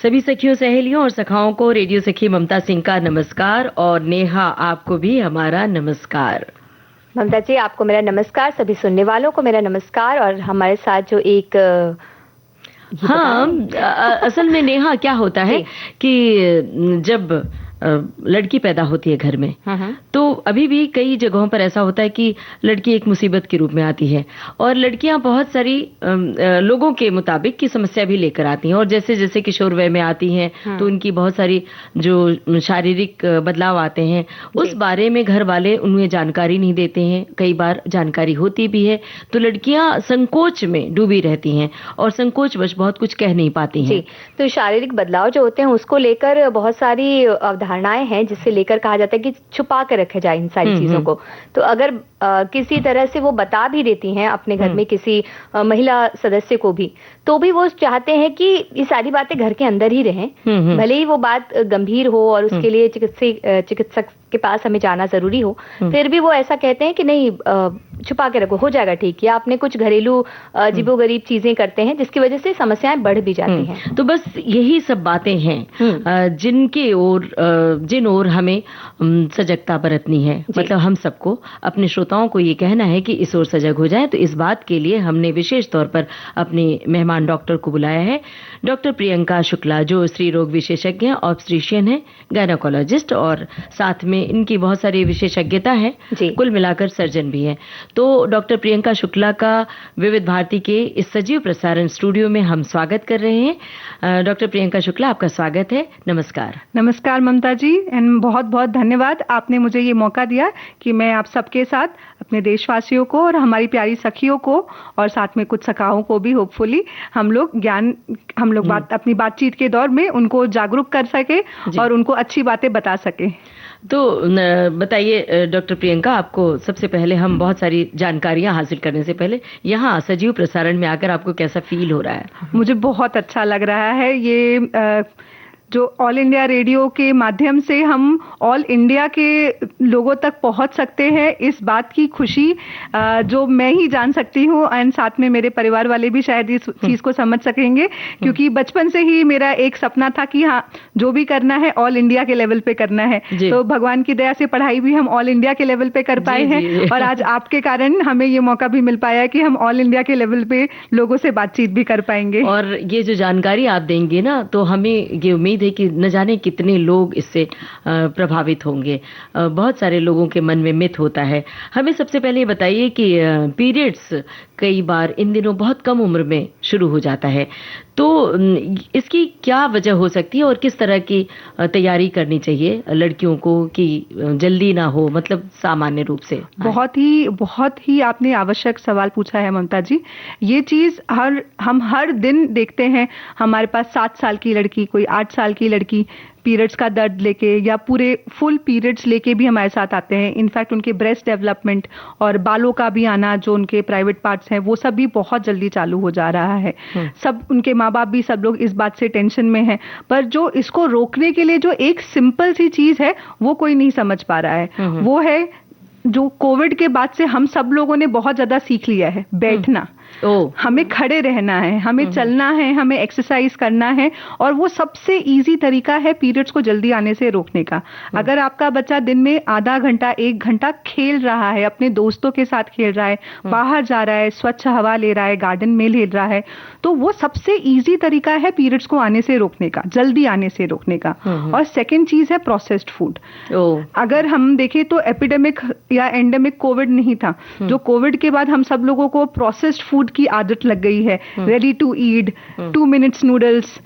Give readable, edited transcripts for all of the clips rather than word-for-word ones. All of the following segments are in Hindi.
सभी सखियों, सहेलियों और सखाओं को रेडियो सखी ममता सिंह का नमस्कार और नेहा आपको भी हमारा नमस्कार। ममता जी, आपको मेरा नमस्कार, सभी सुनने वालों को मेरा नमस्कार। और हमारे साथ जो एक असल में नेहा क्या होता है कि जब लड़की पैदा होती है घर में, तो अभी भी कई जगहों पर ऐसा होता है कि लड़की एक मुसीबत के रूप में आती है और लड़कियां बहुत सारी लोगों के मुताबिक की समस्या भी लेकर आती हैं और जैसे जैसे किशोर वय में आती हैं तो उनकी बहुत सारी जो शारीरिक बदलाव आते हैं उस बारे में घर वाले उन्हें जानकारी नहीं देते हैं। कई बार जानकारी होती भी है तो लड़कियां संकोच में डूबी रहती हैं और संकोचवश बहुत कुछ कह नहीं पाती हैं। तो शारीरिक बदलाव जो होते हैं उसको लेकर बहुत सारी अवधारणाएं हैं जिससे लेकर कहा जाता है कि छुपा कर रखा जाए इन सारी चीजों को। तो अगर किसी तरह से वो बता भी देती हैं अपने घर में किसी महिला सदस्य को भी, तो भी वो चाहते हैं कि ये सारी बातें घर के अंदर ही रहें, भले ही वो बात गंभीर हो और उसके लिए चिकित्सक के पास हमें जाना जरूरी हो, फिर भी वो ऐसा कहते हैं कि नहीं, छुपा के रखो, हो जाएगा ठीक, या अपने कुछ घरेलू अजीबोगरीब चीजें करते हैं जिसकी वजह से समस्याएं बढ़ भी जाती हैं। तो बस यही सब बातें हैं जिन ओर हमें सजगता बरतनी है। मतलब हम सबको, अपने श्रोताओं को ये कहना है कि इस ओर सजग हो जाए। तो इस बात के लिए हमने विशेष तौर पर अपने मेहमान डॉक्टर को बुलाया है, डॉक्टर प्रियंका शुक्ला, जो स्त्री रोग विशेषज्ञ ऑब्स्ट्रिशियन है, गायनोकोलॉजिस्ट, और साथ में इनकी बहुत सारी विशेषज्ञता है, कुल मिलाकर सर्जन भी है। तो डॉक्टर प्रियंका शुक्ला का विविध भारती के इस सजीव प्रसारण स्टूडियो में हम स्वागत कर रहे हैं। डॉक्टर प्रियंका शुक्ला, आपका स्वागत है। नमस्कार। नमस्कार ममता जी, एंड बहुत बहुत धन्यवाद, आपने मुझे ये मौका दिया कि मैं आप सबके साथ, अपने देशवासियों को और हमारी प्यारी सखियों को और साथ में कुछ सखाओं को भी होपफुली हम लोग अपनी बातचीत के दौर में उनको जागरूक कर सके और उनको अच्छी बातें बता सके। तो बताइए डॉक्टर प्रियंका, आपको सबसे पहले हम बहुत सारी जानकारियां हासिल करने से पहले यहाँ सजीव प्रसारण में आकर आपको कैसा फील हो रहा है? मुझे बहुत अच्छा लग रहा है। ये जो ऑल इंडिया रेडियो के माध्यम से हम ऑल इंडिया के लोगों तक पहुंच सकते हैं, इस बात की खुशी जो मैं ही जान सकती हूँ, एंड साथ में मेरे परिवार वाले भी शायद इस चीज़ को समझ सकेंगे, क्योंकि बचपन से ही मेरा एक सपना था कि हाँ, जो भी करना है ऑल इंडिया के लेवल पे करना है। तो भगवान की दया से पढ़ाई भी हम ऑल इंडिया के लेवल पे कर पाए हैं और आज आपके कारण हमें ये मौका भी मिल पाया कि हम ऑल इंडिया के लेवल पे लोगों से बातचीत भी कर पाएंगे। और ये जो जानकारी आप देंगे ना, तो हमें ये उम्मीद है कि न जाने कितने लोग इससे प्रभावित होंगे। बहुत सारे लोगों के मन में मिथ होता है। हमें सबसे पहले ये बताइए कि पीरियड्स कई बार इन दिनों बहुत कम उम्र में शुरू हो जाता है, तो इसकी क्या वजह हो सकती है और किस तरह की तैयारी करनी चाहिए लड़कियों को कि जल्दी ना हो, मतलब सामान्य रूप से? बहुत ही आपने आवश्यक सवाल पूछा है ममता जी। ये चीज़ हम हर दिन देखते हैं। हमारे पास 7 साल की लड़की, कोई 8 साल की लड़की पीरियड्स का दर्द लेके या पूरे फुल पीरियड्स लेके भी हमारे साथ आते हैं। इनफैक्ट उनके ब्रेस्ट डेवलपमेंट और बालों का भी आना, जो उनके प्राइवेट पार्ट्स हैं, वो सब भी बहुत जल्दी चालू हो जा रहा है। सब उनके माँ बाप भी, सब लोग इस बात से टेंशन में हैं, पर जो इसको रोकने के लिए जो एक सिंपल सी चीज़ है वो कोई नहीं समझ पा रहा है। वो है जो कोविड के बाद से हम सब लोगों ने बहुत ज़्यादा सीख लिया है, बैठना। हमें खड़े रहना है, हमें चलना है, हमें एक्सरसाइज करना है, और वो सबसे इजी तरीका है पीरियड्स को जल्दी आने से रोकने का। अगर आपका बच्चा दिन में आधा घंटा 1 घंटा खेल रहा है, अपने दोस्तों के साथ खेल रहा है, बाहर जा रहा है, स्वच्छ हवा ले रहा है, गार्डन में ले रहा है, तो वो सबसे इजी तरीका है पीरियड्स को आने से रोकने का, जल्दी आने से रोकने का। और सेकेंड चीज है प्रोसेस्ड फूड। अगर हम देखें तो एपिडेमिक या एंडेमिक कोविड नहीं था, जो कोविड के बाद हम सब लोगों को प्रोसेस्ड फूड की आदत लग गई है। Ready to eat, 2 minutes noodles,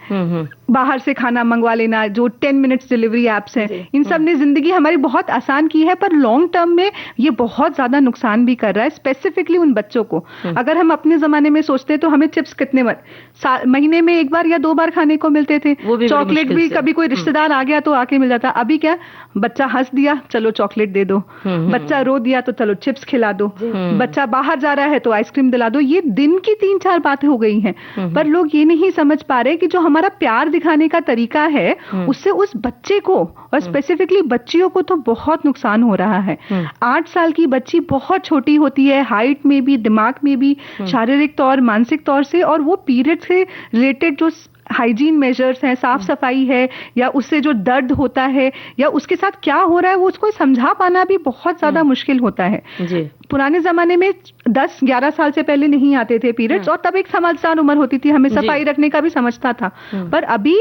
बाहर से खाना मंगवा लेना, जो 10 मिनट्स डिलीवरी एप्स हैं, इन सब ने जिंदगी हमारी बहुत आसान की है, पर लॉन्ग टर्म में ये बहुत ज्यादा नुकसान भी कर रहा है, स्पेसिफिकली उन बच्चों को। अगर हम अपने जमाने में सोचते तो हमें चिप्स कितने महीने में 1 बार या 2 बार खाने को मिलते थे। चॉकलेट भी कभी कोई रिश्तेदार आ गया तो आके मिल जाता। अभी क्या, बच्चा हंस दिया, चलो चॉकलेट दे दो, बच्चा रो दिया तो चलो चिप्स खिला दो, बच्चा बाहर जा रहा है तो आइसक्रीम दिला दो। ये दिन की 3-4 बातें हो गई हैं, पर लोग ये नहीं समझ पा रहे कि जो हमारा प्यार दिखाने का तरीका है, उससे उस बच्चे को और स्पेसिफिकली बच्चियों को तो बहुत नुकसान हो रहा है। 8 साल की बच्ची बहुत छोटी होती है, हाइट में भी, दिमाग में भी, शारीरिक तौर, मानसिक तौर से, और वो पीरियड से रिलेटेड जो हाइजीन मेजर्स हैं, साफ सफाई है, या उससे जो दर्द होता है या उसके साथ क्या हो रहा है वो उसको समझा पाना भी बहुत ज्यादा मुश्किल होता है। जी। पुराने जमाने में 10-11 साल से पहले नहीं आते थे पीरियड्स, और तब एक समझदार उम्र होती थी, हमें सफाई रखने का भी समझता था। पर अभी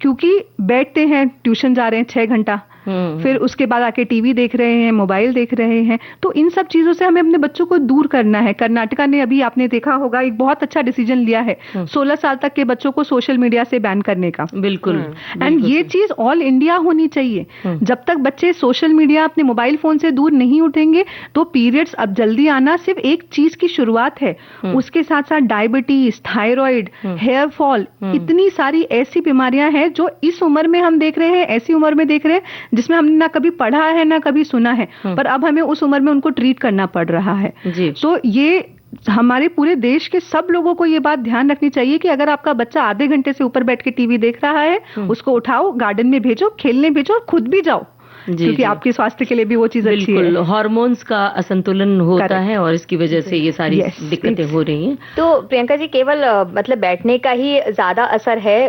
क्योंकि बैठते हैं, ट्यूशन जा रहे हैं 6 घंटा, फिर उसके बाद आके टीवी देख रहे हैं, मोबाइल देख रहे हैं, तो इन सब चीजों से हमें अपने बच्चों को दूर करना है। कर्नाटका ने अभी आपने देखा होगा एक बहुत अच्छा डिसीजन लिया है 16 साल तक के बच्चों को सोशल मीडिया से बैन करने का। बिल्कुल। एंड ये चीज ऑल इंडिया होनी चाहिए। जब तक बच्चे सोशल मीडिया, अपने मोबाइल फोन से दूर नहीं उठेंगे तो पीरियड्स अब जल्दी आना सिर्फ एक चीज की शुरुआत है। उसके साथ साथ डायबिटीज, थायराइड, हेयर फॉल, इतनी सारी ऐसी बीमारियां हैं जो इस उम्र में हम देख रहे हैं, ऐसी उम्र में देख रहे हैं जिसमें हमने ना कभी पढ़ा है ना कभी सुना है, पर अब हमें उस उम्र में उनको ट्रीट करना पड़ रहा है। तो ये हमारे पूरे देश के सब लोगों को ये बात ध्यान रखनी चाहिए कि अगर आपका बच्चा आधे घंटे से ऊपर बैठ के टीवी देख रहा है, उसको उठाओ, गार्डन में भेजो, खेलने भेजो, और खुद भी जाओ, क्योंकि आपके स्वास्थ्य के लिए भी वो चीज अच्छी है। हार्मोन्स का असंतुलन होता है और इसकी वजह से ये सारी दिक्कतें हो रही हैं। तो प्रियंका जी, केवल मतलब बैठने का ही ज्यादा असर है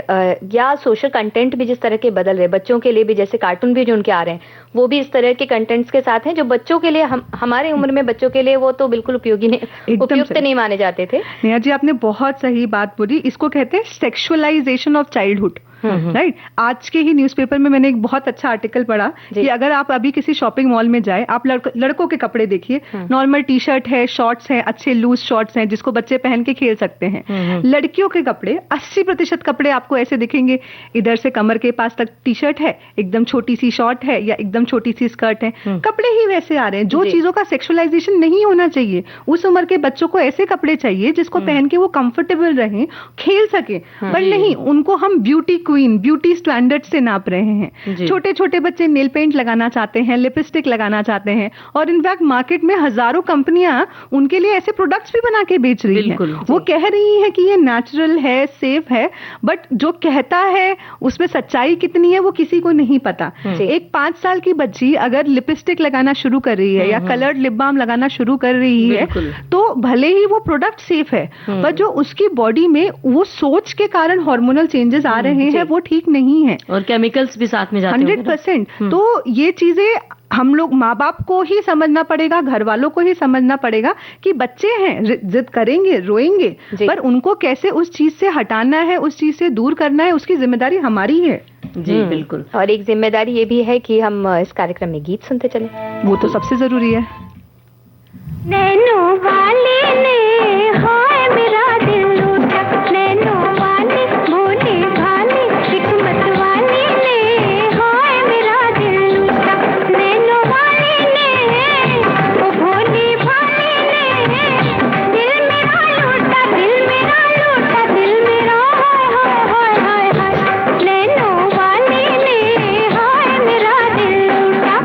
या सोशल कंटेंट भी जिस तरह के बदल रहे, बच्चों के लिए भी जैसे कार्टून भी जो उनके आ रहे हैं वो भी इस तरह के कंटेंट्स के साथ हैं जो बच्चों के लिए, हमारे उम्र में बच्चों के लिए वो तो बिल्कुल उपयुक्त नहीं माने जाते थे। नेहा जी, आपने बहुत सही बात बोली। इसको कहते हैं सेक्सुअलाइजेशन ऑफ चाइल्डहुड, राइट। आज के ही न्यूज़पेपर में मैंने एक बहुत अच्छा आर्टिकल पढ़ा कि अगर आप अभी किसी शॉपिंग मॉल में जाए, आप लड़कों के कपड़े देखिए, नॉर्मल टी शर्ट है, शॉर्ट्स हैं, अच्छे लूज शॉर्ट्स हैं जिसको बच्चे पहन के खेल सकते हैं। लड़कियों के कपड़े 80% कपड़े आपको ऐसे दिखेंगे, इधर से कमर के पास तक टी शर्ट है, एकदम छोटी सी शॉर्ट है या एकदम छोटी सी स्कर्ट है, कपड़े ही वैसे आ रहे हैं। जो चीजों का सेक्सुअलाइजेशन नहीं होना चाहिए, उस उम्र के बच्चों को ऐसे कपड़े चाहिए जिसको पहन के वो कंफर्टेबल रहे, खेल सके। पर नहीं, उनको हम ब्यूटी क्वीन, ब्यूटी स्टैंडर्ड से नाप रहे हैं। छोटे छोटे बच्चे नेल पेंट लगाना चाहते हैं, लिपस्टिक लगाना चाहते हैं, और इनफैक्ट मार्केट में हजारों कंपनियां उनके लिए ऐसे प्रोडक्ट्स भी बना के बेच रही हैं। वो कह रही हैं कि ये नेचुरल है, सेफ है, बट जो कहता है उसमें सच्चाई कितनी है वो किसी को नहीं पता। एक 5 साल की बच्ची अगर लिपस्टिक लगाना शुरू कर रही है या कलर्ड लिप बाम लगाना शुरू कर रही है तो भले ही वो प्रोडक्ट सेफ है, पर जो उसकी बॉडी में वो सोच के कारण हार्मोनल चेंजेस आ रहे हैं वो ठीक नहीं है, और केमिकल्स भी साथ में जाते हैं 100%। तो ये चीजें हम लोग माँ बाप को ही समझना पड़ेगा, घर वालों को ही समझना पड़ेगा कि बच्चे हैं, जिद करेंगे, रोएंगे, पर उनको कैसे उस चीज से हटाना है, उस चीज से दूर करना है, उसकी जिम्मेदारी हमारी है। जी बिल्कुल। और एक जिम्मेदारी ये भी है कि हम इस कार्यक्रम में गीत सुनते चले, वो तो सबसे जरूरी है। नैनो वाले ने हाय मेरा दिल लूटा, नैनो वाले भोले भाले, हिकमत वाले ने हाय मेरा दिल लूटा, नैनो वाले ने ओ भोले भाले ने दिल मेरा लूटा, दिल मेरा लूटा, दिल मेरा हाय हाय हाय हाय, नैनो वाले ने हाय मेरा दिल लूटा।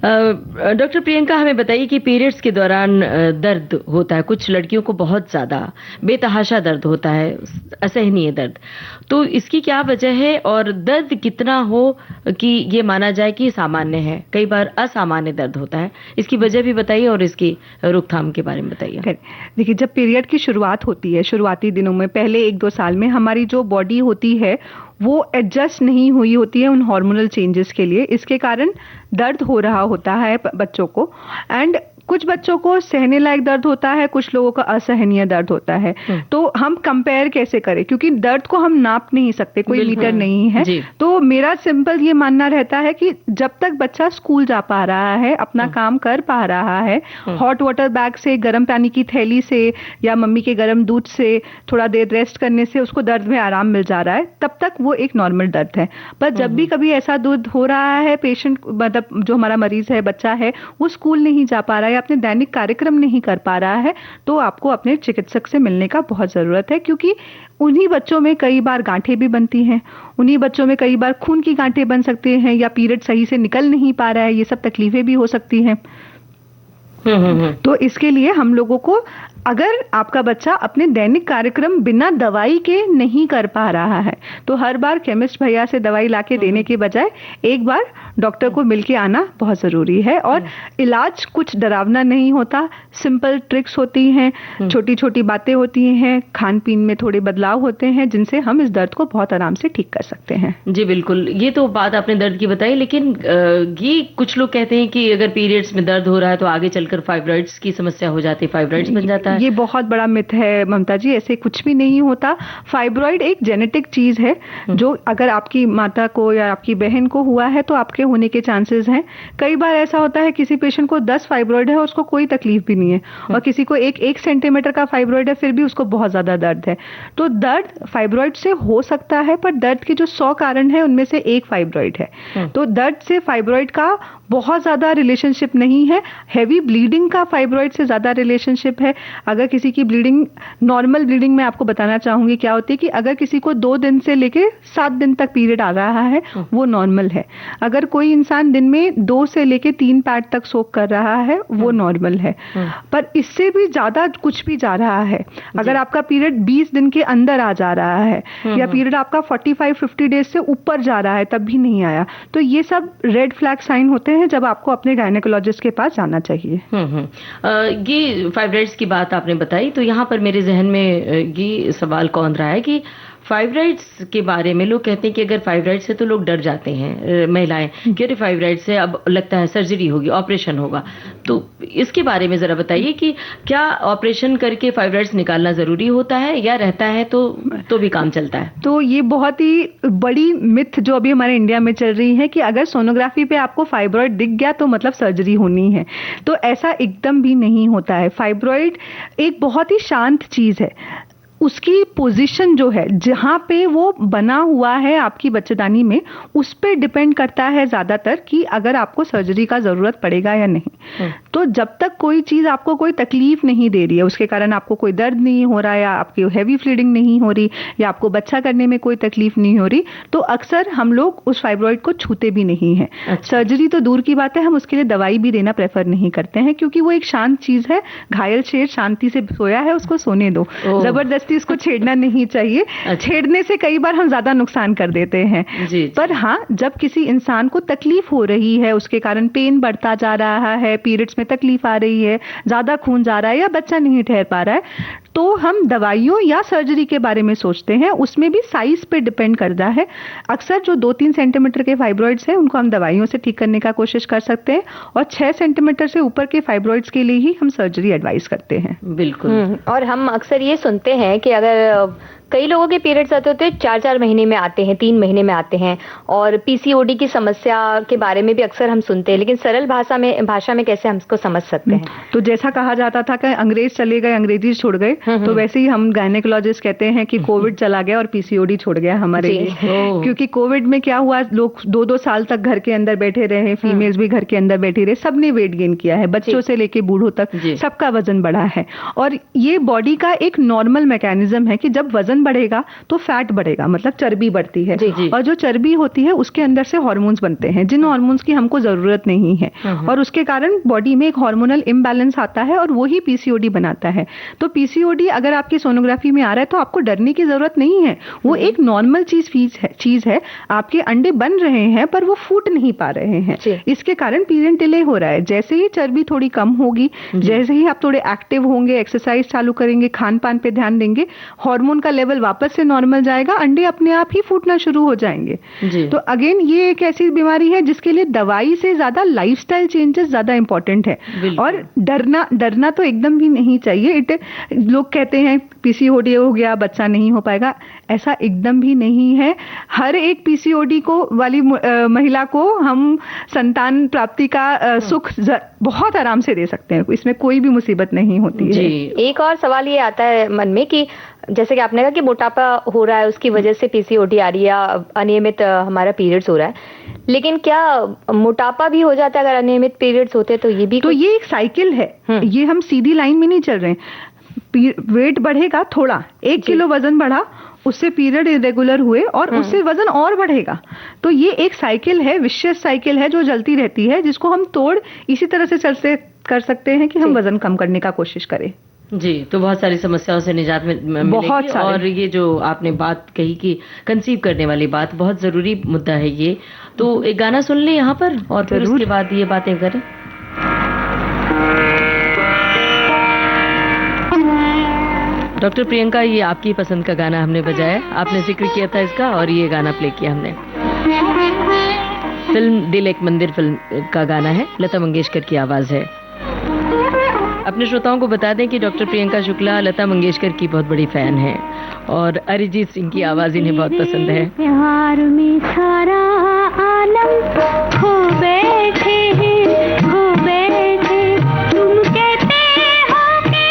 डॉक्टर प्रियंका, हमें बताइए कि पीरियड्स के दौरान दर्द होता है, कुछ लड़कियों को बहुत ज्यादा बेतहाशा दर्द होता है, असहनीय दर्द, तो इसकी क्या वजह है और दर्द कितना हो कि ये माना जाए कि सामान्य है? कई बार असामान्य दर्द होता है, इसकी वजह भी बताइए और इसकी रोकथाम के बारे में बताइए। देखिए, जब पीरियड की शुरुआत होती है, शुरुआती दिनों में पहले 1-2 साल में हमारी जो बॉडी होती है वो एडजस्ट नहीं हुई होती है उन हार्मोनल चेंजेस के लिए, इसके कारण दर्द हो रहा होता है बच्चों को। एंड कुछ बच्चों को सहने लायक दर्द होता है, कुछ लोगों का असहनीय दर्द होता है। तो हम कंपेयर कैसे करें, क्योंकि दर्द को हम नाप नहीं सकते, कोई मीटर नहीं है। तो मेरा सिंपल ये मानना रहता है कि जब तक बच्चा स्कूल जा पा रहा है, अपना काम कर पा रहा है, हॉट वाटर बैग से, गर्म पानी की थैली से या मम्मी के गर्म दूध से थोड़ा देर रेस्ट करने से उसको दर्द में आराम मिल जा रहा है, तब तक वो एक नॉर्मल दर्द है। पर जब भी कभी ऐसा दर्द हो रहा है, पेशेंट मतलब जो हमारा मरीज है, बच्चा है, वो स्कूल नहीं जा पा रहा है, अपने दैनिक कार्यक्रम नहीं कर पा रहा है, तो आपको अपने चिकित्सक से मिलने का बहुत जरूरत है। क्योंकि उन्हीं बच्चों में कई बार गांठें भी बनती हैं, उन्हीं बच्चों में कई बार खून की गांठें बन सकती हैं, या पीरियड सही से निकल नहीं पा रहा है, ये सब तकलीफें भी हो सकती हैं। तो इसके लिए हम लोगों को, अगर आपका बच्चा अपने दैनिक कार्यक्रम बिना दवाई के नहीं कर पा रहा है, तो हर बार केमिस्ट भैया से दवाई लाके देने के बजाय एक बार डॉक्टर को मिलके आना बहुत जरूरी है। और इलाज कुछ डरावना नहीं होता, सिंपल ट्रिक्स होती हैं, छोटी छोटी बातें होती हैं, खान पीन में थोड़े बदलाव होते हैं, जिनसे हम इस दर्द को बहुत आराम से ठीक कर सकते हैं। जी बिल्कुल, ये तो बात आपने दर्द की बताई, लेकिन ये कुछ लोग कहते हैं कि अगर पीरियड्स में दर्द हो रहा है तो आगे चलकर फाइब्रॉइड्स की समस्या हो जाती है, फाइब्रॉइड्स बन जाता है। ये बहुत बड़ा मिथ है ममता जी, ऐसे कुछ भी नहीं होता। फाइब्रॉइड एक जेनेटिक चीज है, जो अगर आपकी माता को या आपकी बहन को हुआ है तो आपके होने के चांसेस हैं। कई बार ऐसा होता है किसी पेशेंट को 10 फाइब्रॉइड है और उसको कोई तकलीफ भी नहीं है, और किसी को 1 सेंटीमीटर का फाइब्रॉइड है, फिर भी उसको बहुत ज्यादा दर्द है। तो दर्द फाइब्रॉइड से हो सकता है, पर दर्द के जो 100 कारण है उनमें से एक फाइब्रॉइड है। तो दर्द से फाइब्रॉइड का बहुत ज्यादा रिलेशनशिप नहीं है। हैवी ब्लीडिंग का फाइब्रॉइड से ज्यादा रिलेशनशिप है। अगर किसी की ब्लीडिंग, नॉर्मल ब्लीडिंग में आपको बताना चाहूंगी क्या होती है कि अगर किसी को 2 दिन से लेके 7 दिन तक पीरियड आ रहा है, वो नॉर्मल है। अगर कोई इंसान दिन में 2 से लेके 3 पैड तक सोक कर रहा है, वो नॉर्मल है। पर इससे भी ज्यादा कुछ भी जा रहा है, अगर आपका पीरियड 20 दिन के अंदर आ जा रहा है, या पीरियड आपका 45-50 डेज से ऊपर जा रहा है तब भी नहीं आया, तो ये सब रेड फ्लैग साइन होते हैं जब आपको अपने गायनेकोलॉजिस्ट के पास जाना चाहिए। ये फाइब्रॉइड्स की बात आपने बताई, तो यहाँ पर मेरे जहन में ये सवाल कौन रहा है कि फाइब्रॉइड्स के बारे में लोग कहते हैं कि अगर फाइब्रॉइड्स से तो लोग डर जाते हैं महिलाएं, कि अरे फाइब्रॉइड्स से अब लगता है सर्जरी होगी, ऑपरेशन होगा। तो इसके बारे में जरा बताइए कि क्या ऑपरेशन करके फाइब्रॉइड्स निकालना जरूरी होता है, या रहता है तो भी काम चलता है? तो ये बहुत ही बड़ी मिथ जो अभी हमारे इंडिया में चल रही है कि अगर सोनोग्राफी पे आपको फाइब्रॉइड दिख गया तो मतलब सर्जरी होनी है। तो ऐसा एकदम भी नहीं होता है। फाइब्रॉइड एक बहुत ही शांत चीज है। उसकी पोजीशन जो है, जहां पे वो बना हुआ है आपकी बच्चेदानी में, उस पे डिपेंड करता है ज्यादातर कि अगर आपको सर्जरी का जरूरत पड़ेगा या नहीं। तो जब तक कोई चीज आपको कोई तकलीफ नहीं दे रही है, उसके कारण आपको कोई दर्द नहीं हो रहा, या आपकी हैवी फ्लूडिंग नहीं हो रही, या आपको बच्चा करने में कोई तकलीफ नहीं हो रही, तो अक्सर हम लोग उस फाइब्रॉइड को छूते भी नहीं है। सर्जरी तो दूर की बात है, हम उसके लिए दवाई भी देना प्रेफर नहीं करते हैं, क्योंकि वो एक शांत चीज है। घायल शेर शांति से सोया है, उसको सोने दो, जबरदस्ती इसको छेड़ना नहीं चाहिए। छेड़ने से कई बार हम ज्यादा नुकसान कर देते हैं। पर हाँ, जब किसी इंसान को तकलीफ हो रही है, उसके कारण पेन बढ़ता जा रहा है, पीरियड्स में तकलीफ आ रही है, ज्यादा खून जा रहा है, या बच्चा नहीं ठहर पा रहा है, तो हम दवाइयों या सर्जरी के बारे में सोचते हैं। उसमें भी साइज पे डिपेंड करता है। अक्सर जो 2-3 सेंटीमीटर के फाइब्रॉइड्स हैं, उनको हम दवाइयों से ठीक करने का कोशिश कर सकते हैं, और 6 सेंटीमीटर से ऊपर के फाइब्रॉइड्स के लिए ही हम सर्जरी एडवाइस करते हैं। बिल्कुल। और हम अक्सर ये सुनते हैं कि अगर कई लोगों के पीरियड्स आते होते हैं 4-4 महीने में आते हैं, 3 महीने में आते हैं, और पीसीओडी की समस्या के बारे में भी अक्सर हम सुनते हैं, लेकिन सरल भाषा में कैसे हम इसको समझ सकते हैं? तो जैसा कहा जाता था कि अंग्रेज चले गए, अंग्रेजी छोड़ गए, तो वैसे ही हम गायनेकोलॉजिस्ट कहते हैं कि कोविड चला गया और पीसीओडी छोड़ गया हमारे जी। लिए। क्योंकि कोविड में क्या हुआ, लोग 2-2 साल तक घर के अंदर बैठे रहे, फीमेल्स भी घर के अंदर बैठी रहे, सबने वेट गेन किया है, बच्चों से लेके बूढ़ों तक सबका वजन बढ़ा है। और ये बॉडी का एक नॉर्मल मैकेनिज्म है कि जब वजन बढ़ेगा तो फैट बढ़ेगा, मतलब चर्बी बढ़ती है। और जो चर्बी होती है उसके अंदर से हार्मोन्स बनते हैं, जिन हार्मोन्स की हमको जरूरत नहीं है, और उसके कारण बॉडी में एक हार्मोनल इम्बैलेंस आता है और वही पीसीओडी बनाता है। तो पीसीओडी अगर आपकी सोनोग्राफी में आ रहा है तो आपको डरने की जरूरत नहीं है, वो एक नॉर्मल चीज है। आपके अंडे बन रहे हैं पर वो फूट नहीं पा रहे हैं, इसके कारण पीरियड डिले हो रहा है। जैसे ही चर्बी थोड़ी कम होगी, जैसे ही आप थोड़े एक्टिव होंगे, एक्सरसाइज चालू करेंगे, खान पान पे ध्यान देंगे, हार्मोन का लेवल वापस से नॉर्मल जाएगा, अंडे अपने आप ही फूटना शुरू हो जाएंगे। तो अगेन ये एक ऐसी बीमारी है जिसके लिए दवाई से ज्यादा लाइफस्टाइल चेंजेस ज्यादा इंपॉर्टेंट है। और डरना तो एकदम भी नहीं चाहिए। लोग कहते हैं पीसीओडी हो गया बच्चा नहीं हो पाएगा, ऐसा एकदम भी नहीं है। हर एक पीसीओडी को वाली महिला को हम संतान प्राप्ति का सुख बहुत आराम से दे सकते हैं, इसमें कोई भी मुसीबत नहीं होती है। एक और सवाल ये आता है मन में कि जैसे कि आपने कहा कि मोटापा हो रहा है, उसकी वजह से पीसीओडी आ रही है, अनियमित हमारा पीरियड्स हो रहा है, लेकिन क्या मोटापा भी हो जाता है अगर अनियमित पीरियड्स होते हैं? तो ये भी ये एक साइकिल है, ये हम सीधी लाइन में नहीं चल रहे हैं। वेट बढ़ेगा थोड़ा, 1 किलो वजन बढ़ा, उससे पीरियड इरेगुलर हुए और उससे वजन और बढ़ेगा। तो ये एक साइकिल है, विशियस साइकिल है जो चलती रहती है, जिसको हम तोड़ इसी तरह से कर सकते हैं कि हम वजन कम करने का कोशिश करें। जी, तो बहुत सारी समस्याओं से निजात मिलेगी। बहुत सारी। और ये जो आपने बात कही कि कंसीव करने वाली बात, बहुत जरूरी मुद्दा है ये। तो एक गाना सुन लें यहाँ पर और फिर उसके बाद ये बातें करें। डॉक्टर प्रियंका, ये आपकी पसंद का गाना हमने बजाया, आपने जिक्र किया था इसका और ये गाना प्ले किया हमने। फिल्म दिल एक मंदिर फिल्म का गाना है, लता मंगेशकर की आवाज है। अपने श्रोताओं को बता दें कि डॉक्टर प्रियंका शुक्ला लता मंगेशकर की बहुत बड़ी फैन है और अरिजीत सिंह की आवाज इन्हें बहुत पसंद है। प्यार में सारा आलम खो बैठे हैं, खो बैठे। तुम कहते हो कि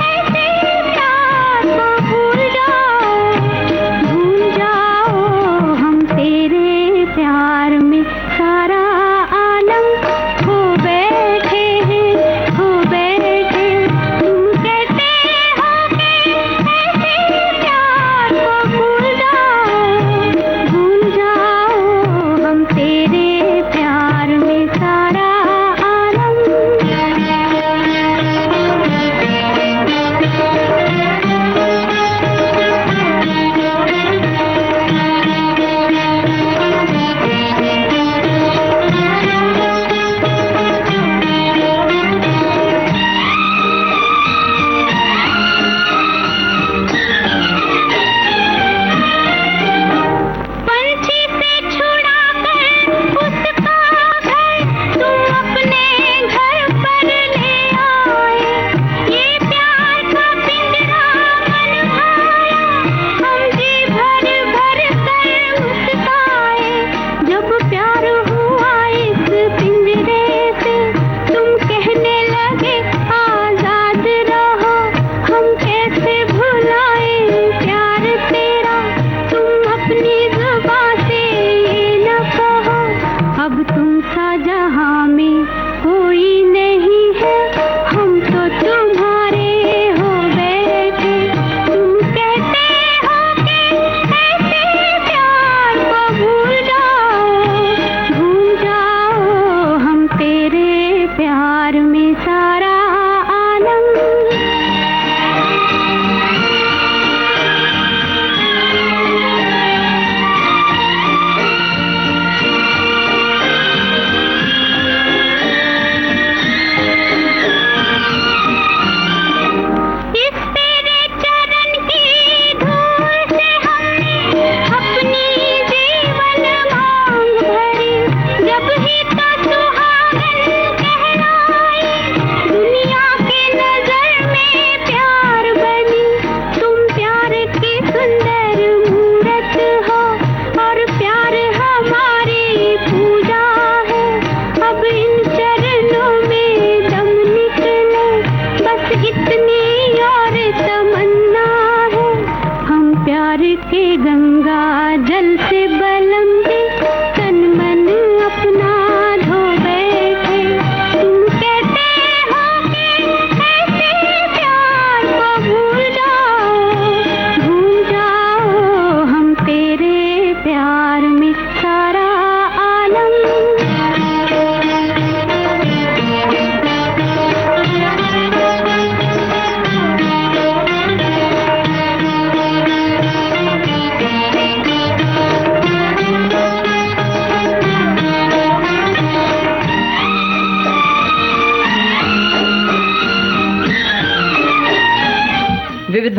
ऐसे प्यार को भूल जाओ, हम तेरे प्यार में सारा आलम खो बैठे हैं, खो बैठे। तुम कहते हो कि ऐसे प्यार को भूल जाओ, हम तेरे प्यार में सारा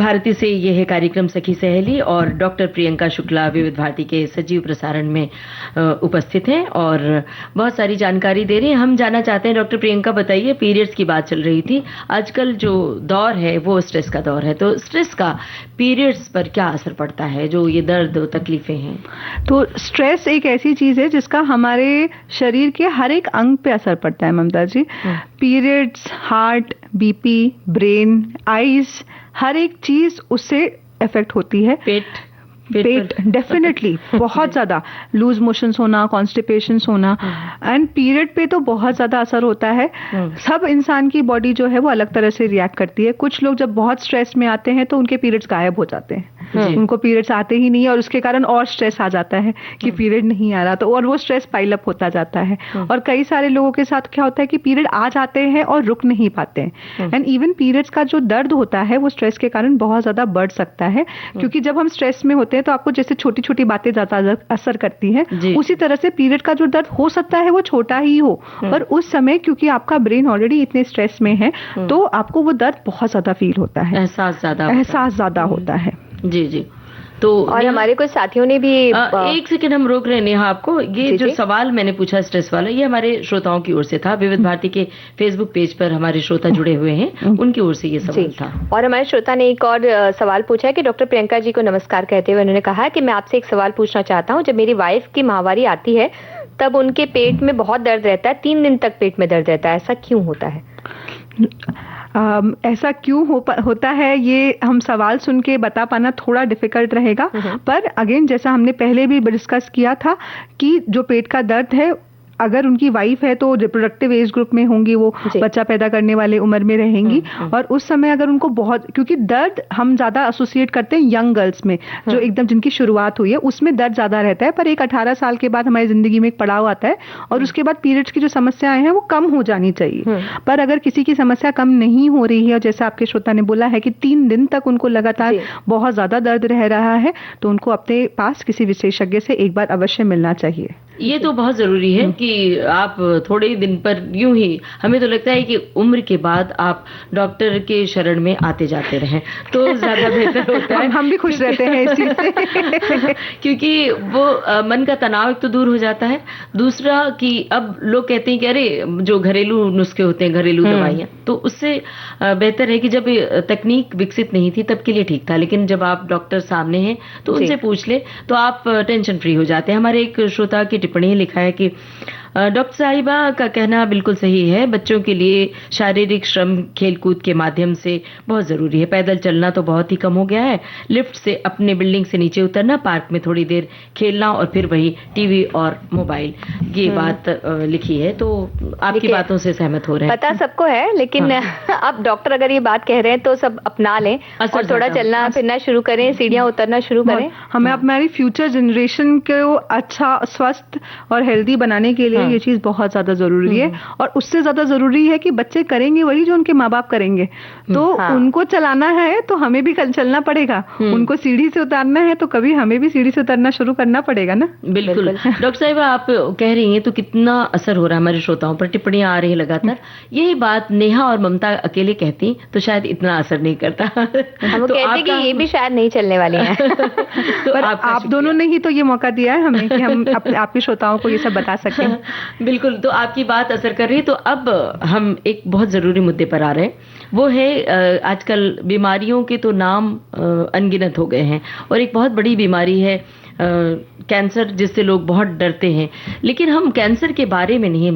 भारती से ये है कार्यक्रम सखी सहेली और डॉक्टर प्रियंका शुक्ला विविध भारती के सजीव प्रसारण में उपस्थित हैं और बहुत सारी जानकारी दे रहे हैं। हम जानना चाहते हैं डॉक्टर प्रियंका, बताइए, पीरियड्स की बात चल रही थी, आजकल जो दौर है वो स्ट्रेस का दौर है, तो स्ट्रेस का पीरियड्स पर क्या असर पड़ता है, जो ये दर्द और तकलीफें हैं? तो स्ट्रेस एक ऐसी चीज है जिसका हमारे शरीर के हर एक अंग पे असर पड़ता है Mamta ji. Periods, heart, BP, brain, eyes, हर एक चीज उससे इफेक्ट होती है। पेट डेफिनेटली बहुत ज्यादा, लूज मोशंस होना, कॉन्स्टिपेशंस होना, एंड पीरियड पे तो बहुत ज्यादा असर होता है। सब इंसान की बॉडी जो है वो अलग तरह से रिएक्ट करती है। कुछ लोग जब बहुत स्ट्रेस में आते हैं तो उनके पीरियड्स गायब हो जाते हैं, उनको पीरियड्स आते ही नहीं है और उसके कारण और स्ट्रेस आ जाता है कि पीरियड नहीं आ रहा, तो और वो स्ट्रेस पाइल अप होता जाता है। और कई सारे लोगों के साथ क्या होता है कि पीरियड आ जाते हैं और रुक नहीं पाते हैं, एंड इवन पीरियड्स का जो दर्द होता है वो स्ट्रेस के कारण बहुत ज्यादा बढ़ सकता है, क्योंकि जब हम स्ट्रेस में होते हैं तो आपको जैसे छोटी छोटी बातें ज्यादा असर करती हैं, उसी तरह से पीरियड का जो दर्द हो सकता है वो छोटा ही हो, पर उस समय क्योंकि आपका ब्रेन ऑलरेडी इतने स्ट्रेस में है तो आपको वो दर्द बहुत ज्यादा फील होता है, एहसास ज्यादा होता है। जी जी। तो और हमारे कुछ साथियों ने भी एक सेकंड हम रोक रहे हैं नेहा आपको। ये जो सवाल मैंने पूछा स्ट्रेस वाला, ये हमारे श्रोताओं की ओर से था। विविध भारती के फेसबुक पेज पर हमारे श्रोता जुड़े हुए हैं, उनकी ओर से ये सवाल था। और हमारे श्रोता ने एक और सवाल पूछा है कि डॉक्टर प्रियंका जी को नमस्कार कहते हुए उन्होंने कहा कि मैं आपसे एक सवाल पूछना चाहता हूँ। जब मेरी वाइफ की माहवारी आती है तब उनके पेट में बहुत दर्द रहता है, 3 दिन तक पेट में दर्द रहता है, ऐसा क्यों होता है? ऐसा क्यों होता है ये हम सवाल सुन के बता पाना थोड़ा डिफिकल्ट रहेगा, पर अगेन जैसा हमने पहले भी डिस्कस किया था कि जो पेट का दर्द है, अगर उनकी वाइफ है तो रिप्रोडक्टिव एज ग्रुप में होंगी, वो बच्चा पैदा करने वाले उम्र में रहेंगी, और उस समय अगर उनको बहुत, क्योंकि दर्द हम ज्यादा एसोसिएट करते हैं यंग गर्ल्स में जो एकदम जिनकी शुरुआत हुई है उसमें दर्द ज्यादा रहता है, पर एक 18 साल के बाद हमारी जिंदगी में एक पड़ाव आता है और उसके बाद पीरियड्स की जो समस्याएं हैं वो कम हो जानी चाहिए। पर अगर किसी की समस्या कम नहीं हो रही है और जैसा आपके श्रोता ने बोला है कि 3 दिन तक उनको लगातार बहुत ज्यादा दर्द रह रहा है, तो उनको अपने पास किसी विशेषज्ञ से एक बार अवश्य मिलना चाहिए। ये तो बहुत जरूरी है कि आप थोड़े ही दिन पर, यूं ही हमें तो लगता है कि उम्र के बाद आप डॉक्टर के शरण में आते जाते रहें तो ज्यादा बेहतर होता है। हम भी खुश रहते हैं इस चीज से क्योंकि वो मन का तनाव एक तो दूर हो जाता है, दूसरा कि अब लोग कहते हैं कि अरे जो घरेलू नुस्खे होते हैं, घरेलू दवाइयाँ, तो उससे बेहतर है कि जब तकनीक विकसित नहीं थी तब के लिए ठीक था, लेकिन जब आप डॉक्टर सामने हैं तो उनसे पूछ ले तो आप टेंशन फ्री हो जाते हैं। हमारे एक श्रोता की टिप्पणी लिखा है कि डॉक्टर साहिबा का कहना बिल्कुल सही है, बच्चों के लिए शारीरिक श्रम खेलकूद के माध्यम से बहुत जरूरी है। पैदल चलना तो बहुत ही कम हो गया है, लिफ्ट से अपने बिल्डिंग से नीचे उतरना, पार्क में थोड़ी देर खेलना और फिर वही टीवी और मोबाइल, ये बात लिखी है। तो आपकी बातों से सहमत हो रहे हैं, पता सबको है, लेकिन अब डॉक्टर अगर ये बात कह रहे हैं तो सब अपना लें और थोड़ा चलना फिरना शुरू करें, सीढ़ियां उतरना शुरू करें। हमें हमारी फ्यूचर जनरेशन को अच्छा, स्वस्थ और हेल्दी बनाने के लिए ये चीज बहुत ज्यादा जरूरी है, और उससे ज्यादा जरूरी है कि बच्चे करेंगे वही जो उनके माँ बाप करेंगे, तो उनको चलाना है तो हमें भी कल चलना पड़ेगा, उनको सीढ़ी से उतारना है तो कभी हमें भी सीढ़ी से उतरना शुरू करना पड़ेगा ना। बिल्कुल। डॉक्टर साहिबा, आप कह रही हैं तो कितना असर हो रहा है हमारे श्रोताओं पर, टिप्पणियां आ रही है लगातार। यही बात नेहा और ममता अकेले कहती तो शायद इतना असर नहीं करता। हम तो कहते कि ये भी शायद नहीं चलने वाली हैं। तो आप दोनों ने ही तो ये मौका दिया है हमें कि हम आपके श्रोताओं को ये सब बता सकें। बिल्कुल, तो आपकी बात असर कर रही है। तो अब हम एक बहुत जरूरी मुद्दे पर आ रहे हैं, वो है आजकल बीमारियों के तो नाम अनगिनत हो गए हैं, और एक बहुत बड़ी बीमारी है कैंसर, जिससे लोग बहुत डरते हैं। लेकिन हम कैंसर के बारे में नहीं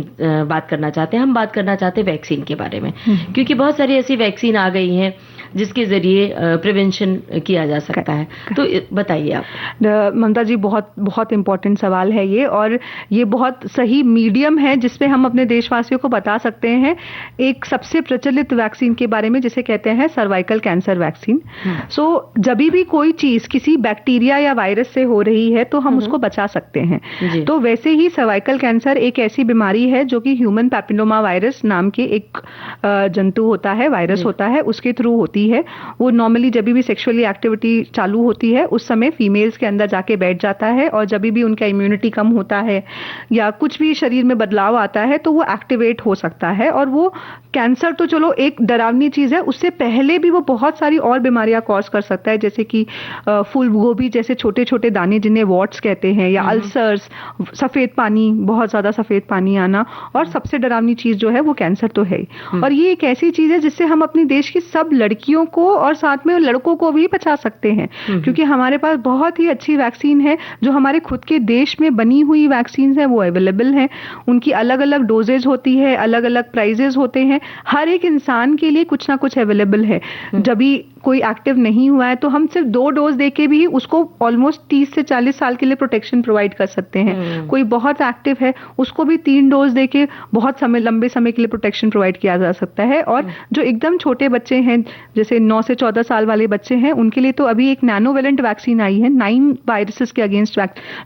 बात करना चाहते, हम बात करना चाहते हैं वैक्सीन के बारे में, क्योंकि बहुत सारी ऐसी वैक्सीन आ गई हैं जिसके जरिए प्रिवेंशन किया जा सकता है। तो बताइए आप। ममता जी, बहुत बहुत इम्पोर्टेंट सवाल है ये, और ये बहुत सही मीडियम है जिसपे हम अपने देशवासियों को बता सकते हैं एक सबसे प्रचलित वैक्सीन के बारे में, जिसे कहते हैं सर्वाइकल कैंसर वैक्सीन। सो जब भी कोई चीज किसी बैक्टीरिया या वायरस से हो रही है तो हम उसको बचा सकते हैं। तो वैसे ही सर्वाइकल कैंसर एक ऐसी बीमारी है जो कि ह्यूमन पैपिलोमा वायरस नाम के एक जंतु होता है, वायरस होता है, उसके थ्रू होती होती है वो नॉर्मली जब भी सेक्सुअली एक्टिविटी चालू होती है उस समय फीमेल्स के अंदर जाके बैठ जाता है, और जब भी उनका इम्यूनिटी कम होता है या कुछ भी शरीर में बदलाव आता है तो वो एक्टिवेट हो सकता है। और वो कैंसर तो चलो एक डरावनी चीज है, उससे पहले भी वो बहुत सारी और बीमारियां कॉज कर सकता है, जैसे कि फूल गोभी जैसे छोटे छोटे दाने जिन्हें वॉट्स कहते हैं, या अल्सर्स, सफेद पानी, बहुत ज्यादा सफेद पानी आना, और सबसे डरावनी चीज जो है वो कैंसर तो है ही। और ये एक ऐसी चीज है जिससे हम अपने देश की सब लड़कियों को और साथ में लड़कों को भी बचा सकते हैं, क्योंकि हमारे पास बहुत ही अच्छी वैक्सीन है। जो हमारे खुद के देश में बनी हुई वैक्सीन है वो अवेलेबल है, उनकी अलग अलग डोजेज होती है, अलग अलग प्राइजेस होते हैं, हर एक इंसान के लिए कुछ ना कुछ अवेलेबल है। जब भी कोई एक्टिव नहीं हुआ है तो हम सिर्फ 2 डोज देके भी उसको ऑलमोस्ट 30 से 40 साल के लिए प्रोटेक्शन प्रोवाइड कर सकते हैं। कोई बहुत एक्टिव है उसको भी 3 डोज देके बहुत समय, लंबे समय के लिए प्रोटेक्शन प्रोवाइड किया जा सकता है। और जो एकदम छोटे बच्चे हैं, जैसे 9 से 14 साल वाले बच्चे हैं, उनके लिए तो अभी एक नैनोवेलेंट वैक्सीन आई है, 9 वायरसेस के अगेंस्ट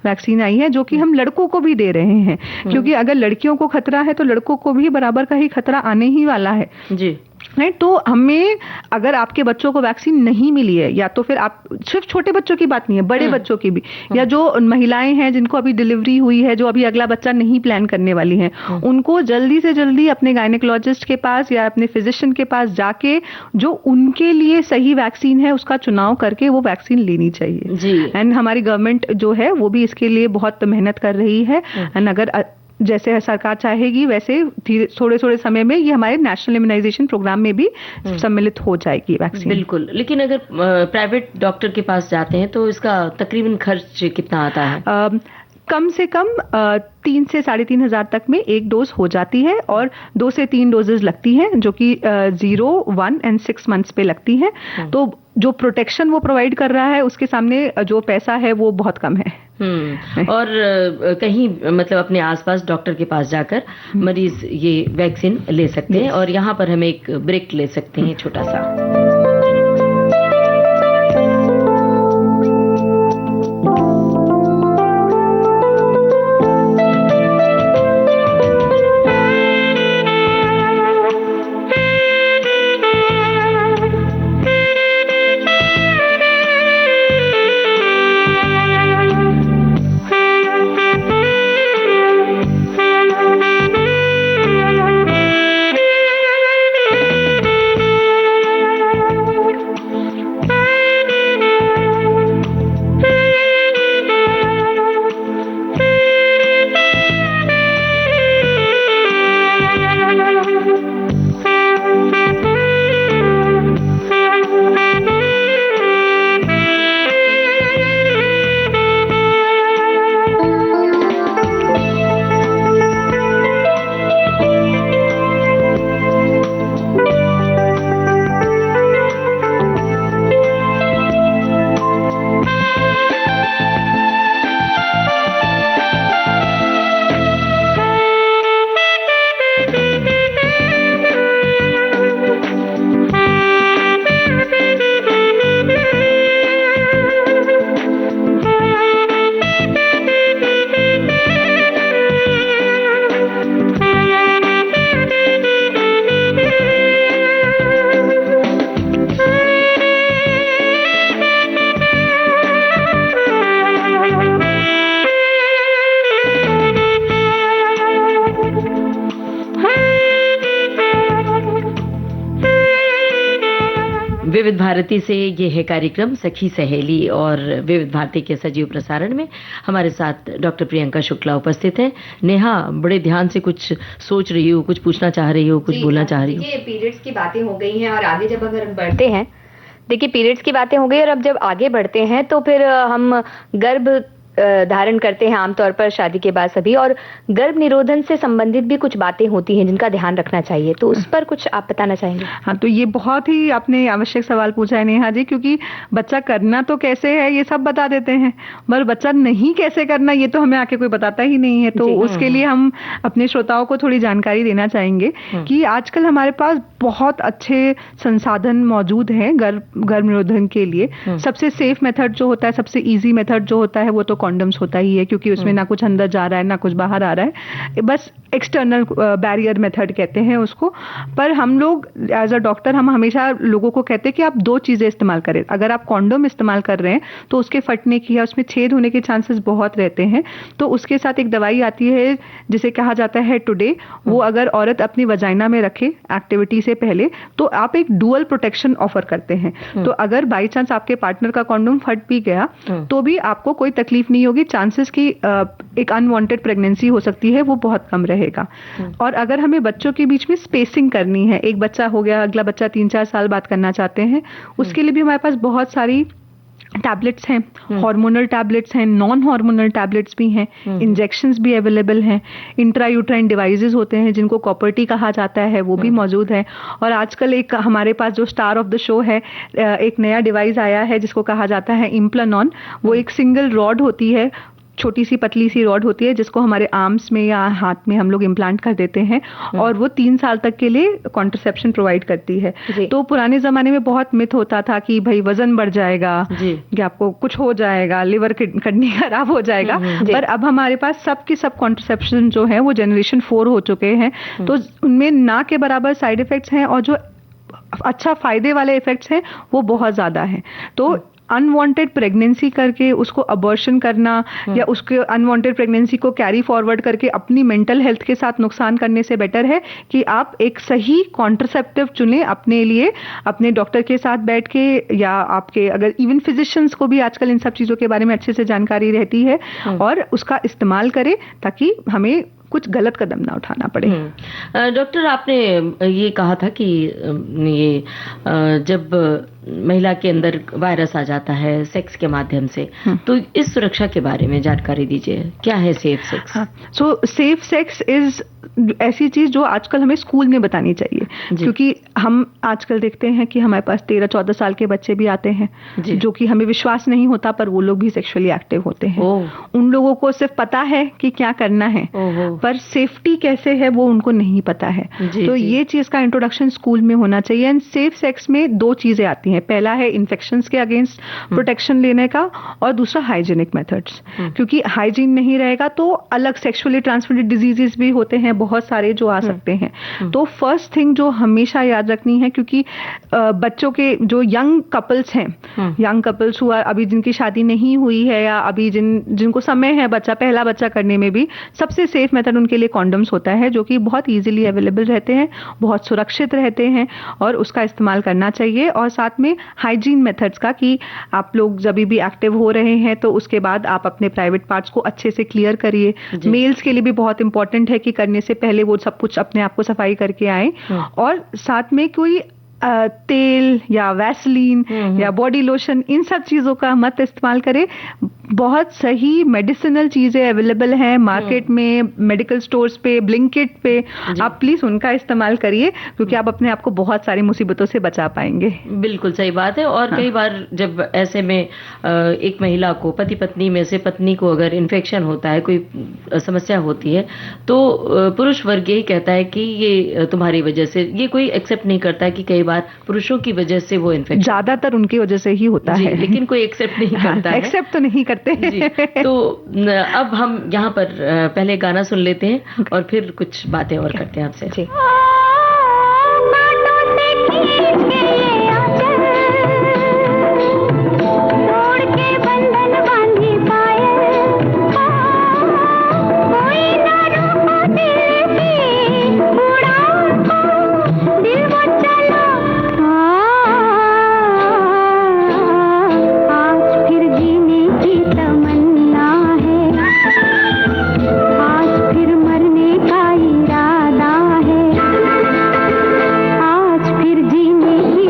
वैक्सीन आई है, जो कि हम लड़कों को भी दे रहे हैं, क्योंकि अगर लड़कियों को खतरा है तो लड़कों को भी बराबर का ही खतरा आने ही वाला है जी। नहीं तो हमें, अगर आपके बच्चों को वैक्सीन नहीं मिली है, या तो फिर आप, सिर्फ छोटे बच्चों की बात नहीं है, बड़े बच्चों की भी, या जो महिलाएं हैं जिनको अभी डिलीवरी हुई है, जो अभी अगला बच्चा नहीं प्लान करने वाली हैं, उनको जल्दी से जल्दी अपने गायनेकोलॉजिस्ट के पास या अपने फिजिशियन के पास जाके जो उनके लिए सही वैक्सीन है उसका चुनाव करके वो वैक्सीन लेनी चाहिए जी। एंड हमारी गवर्नमेंट जो है वो भी इसके लिए बहुत मेहनत कर रही है। एंड अगर जैसे सरकार चाहेगी वैसे थोड़े थोड़े समय में ये हमारे नेशनल इम्यूनाइजेशन प्रोग्राम में भी सम्मिलित हो जाएगी वैक्सीन। बिल्कुल, लेकिन अगर प्राइवेट डॉक्टर के पास जाते हैं तो इसका तकरीबन खर्च कितना आता है? कम से कम 3 से 3,500 तक में एक डोज हो जाती है, और 2 से 3 डोजेज लगती हैं, जो कि 0, 1 एंड 6 मंथ्स पे लगती हैं। तो जो प्रोटेक्शन वो प्रोवाइड कर रहा है उसके सामने जो पैसा है वो बहुत कम है। और कहीं मतलब अपने आसपास डॉक्टर के पास जाकर मरीज ये वैक्सीन ले सकते हैं। और यहाँ पर हम एक ब्रेक ले सकते हैं छोटा सा। विविध भारती से ये है कार्यक्रम सखी सहेली, और विविध भारती के सजीव प्रसारण में हमारे साथ डॉक्टर प्रियंका शुक्ला उपस्थित है। नेहा, बड़े ध्यान से कुछ सोच रही हो, कुछ पूछना चाह रही हो, कुछ बोलना चाह रही हो? ये पीरियड्स की बातें हो गई हैं, और आगे जब अगर बढ़ते हैं, देखिए पीरियड्स की बातें हो गई, और अब जब आगे बढ़ते हैं तो फिर हम गर्भ धारण करते हैं आमतौर पर शादी के बाद सभी, और गर्भ निरोधन से संबंधित भी कुछ बातें होती हैं जिनका ध्यान रखना चाहिए, तो उस पर कुछ आप बताना चाहेंगे? हाँ, तो ये बहुत ही आपने आवश्यक सवाल पूछा है नेहा जी, क्योंकि बच्चा करना तो कैसे है ये सब बता देते हैं, मगर बच्चा नहीं कैसे करना ये तो हमें आके कोई बताता ही नहीं है। तो उसके लिए हम अपने श्रोताओं को थोड़ी जानकारी देना चाहेंगे कि आजकल हमारे पास बहुत अच्छे संसाधन मौजूद हैं गर्भ निरोधन के लिए। सबसे सेफ मेथड जो होता है, सबसे ईजी मेथड जो होता है वो तो कॉन्डम्स होता ही है, क्योंकि उसमें ना कुछ अंदर जा रहा है ना कुछ बाहर आ रहा है, बस एक्सटर्नल बैरियर मेथड कहते हैं उसको। पर हम लोग एज अ डॉक्टर हम हमेशा लोगों को कहते हैं कि आप दो चीज़ें इस्तेमाल करें। अगर आप कॉन्डोम इस्तेमाल कर रहे हैं तो उसके फटने की या उसमें छेद होने के चांसेस बहुत रहते हैं, तो उसके साथ एक दवाई आती है जिसे कहा जाता है टुडे, वो अगर औरत अपनी वजाइना में रखे एक्टिविटी से पहले तो आप एक डुअल प्रोटेक्शन ऑफर करते हैं। तो अगर बाई चांस आपके पार्टनर का कॉन्डोम फट भी गया तो भी आपको कोई तकलीफ नहीं होगी, चांसेस की एक अनवांटेड प्रेगनेंसी हो सकती है वो बहुत कम रहेगा। और अगर हमें बच्चों के बीच में स्पेसिंग करनी है, एक बच्चा हो गया, अगला बच्चा 3-4 साल बाद करना चाहते हैं, उसके लिए भी हमारे पास बहुत सारी टैबलेट्स हैं, हार्मोनल टैबलेट्स हैं, नॉन हार्मोनल टैबलेट्स भी हैं, इंजेक्शंस भी अवेलेबल हैं, इंट्रायूट्राइन डिवाइसेस होते हैं जिनको कॉपर टी कहा जाता है, वो भी मौजूद है। और आजकल एक हमारे पास जो स्टार ऑफ द शो है, एक नया डिवाइस आया है जिसको कहा जाता है इम्प्लानॉन। वो एक सिंगल रॉड होती है, छोटी सी पतली सी रॉड होती है जिसको हमारे आर्म्स में या हाथ में हम लोग इम्प्लांट कर देते हैं और वो 3 साल तक के लिए कॉन्ट्रसेप्शन प्रोवाइड करती है। तो पुराने जमाने में बहुत मिथ होता था कि भाई वजन बढ़ जाएगा कि आपको कुछ हो जाएगा, लिवर किडनी खराब हो जाएगा, पर अब हमारे पास सब की सब कॉन्ट्रसेप्शन जो है वो जनरेशन 4 हो चुके हैं, तो उनमें ना के बराबर साइड इफेक्ट्स हैं और जो अच्छा फायदे वाले इफेक्ट्स हैं वो बहुत ज्यादा हैं। तो अनवांटेड प्रेगनेंसी करके उसको अबॉर्शन करना या उसके अनवांटेड प्रेगनेंसी को कैरी फॉरवर्ड करके अपनी मेंटल हेल्थ के साथ नुकसान करने से बेटर है कि आप एक सही कॉन्ट्रसेप्टिव चुनें अपने लिए, अपने डॉक्टर के साथ बैठ के, या आपके अगर इवन फिजिशियंस को भी आजकल इन सब चीज़ों के बारे में अच्छे से जानकारी रहती है, और उसका इस्तेमाल करें ताकि हमें कुछ गलत कदम ना उठाना पड़े। डॉक्टर, आपने ये कहा था कि ये जब महिला के अंदर वायरस आ जाता है सेक्स के माध्यम से, तो इस सुरक्षा के बारे में जानकारी दीजिए, क्या है safe sex? So safe sex is ऐसी चीज जो आजकल हमें स्कूल में बतानी चाहिए, क्योंकि हम आजकल देखते हैं कि हमारे पास 13-14 साल के बच्चे भी आते हैं जो कि हमें विश्वास नहीं होता पर वो लोग भी सेक्सुअली एक्टिव होते हैं। उन लोगों को सिर्फ पता है कि क्या करना है, पर सेफ्टी कैसे है वो उनको नहीं पता है। तो ये चीज का इंट्रोडक्शन स्कूल में होना चाहिए। एंड सेफ सेक्स में 2 चीजें आती हैं, पहला है इन्फेक्शंस के अगेंस्ट प्रोटेक्शन लेने का, और दूसरा हाइजीनिक मेथड्स, क्योंकि हाइजीन नहीं रहेगा तो अलग सेक्सुअली ट्रांसमिटेड डिजीजेस भी होते हैं बहुत सारे जो आ सकते हैं। तो फर्स्ट थिंग जो हमेशा याद रखनी है, क्योंकि बच्चों के जो यंग कपल्स हैं, यंग कपल्स हुआ अभी जिनकी शादी नहीं हुई है या अभी जिनको समय है पहला बच्चा करने में भी, सबसे सेफ मेथड उनके लिए कॉन्डम्स होता है, जो कि बहुत इजीली अवेलेबल रहते हैं, बहुत सुरक्षित रहते हैं और उसका इस्तेमाल करना चाहिए। और साथ में हाइजीन मेथड्स का, कि आप लोग जब भी एक्टिव हो रहे हैं तो उसके बाद आप अपने प्राइवेट पार्ट्स को अच्छे से क्लियर करिए। मेल्स के लिए भी बहुत इंपॉर्टेंट है कि करने से पहले वो सब कुछ अपने आप को सफाई करके आए, और साथ में कोई तेल या वैसलीन या बॉडी लोशन इन सब चीजों का मत इस्तेमाल करें। बहुत सही मेडिसिनल चीजें अवेलेबल हैं मार्केट में, मेडिकल स्टोर्स पे, ब्लिंकिट पे, आप प्लीज उनका इस्तेमाल करिए, क्योंकि आप अपने आप को बहुत सारी मुसीबतों से बचा पाएंगे। बिल्कुल सही बात है। और कई बार जब ऐसे में एक महिला को, पति पत्नी में से पत्नी को अगर इन्फेक्शन होता है, कोई समस्या होती है, तो पुरुष वर्ग यही कहता है कि ये तुम्हारी वजह से, ये कोई एक्सेप्ट नहीं करता है कि कई पुरुषों की वजह से वो इन्फेक्शन, ज्यादातर उनकी वजह से ही होता है, लेकिन कोई एक्सेप्ट नहीं करता है। एक्सेप्ट तो नहीं करते जी। तो अब हम यहाँ पर पहले गाना सुन लेते हैं और फिर कुछ बातें और करते हैं आपसे। इरादा है, आज फिर जीने की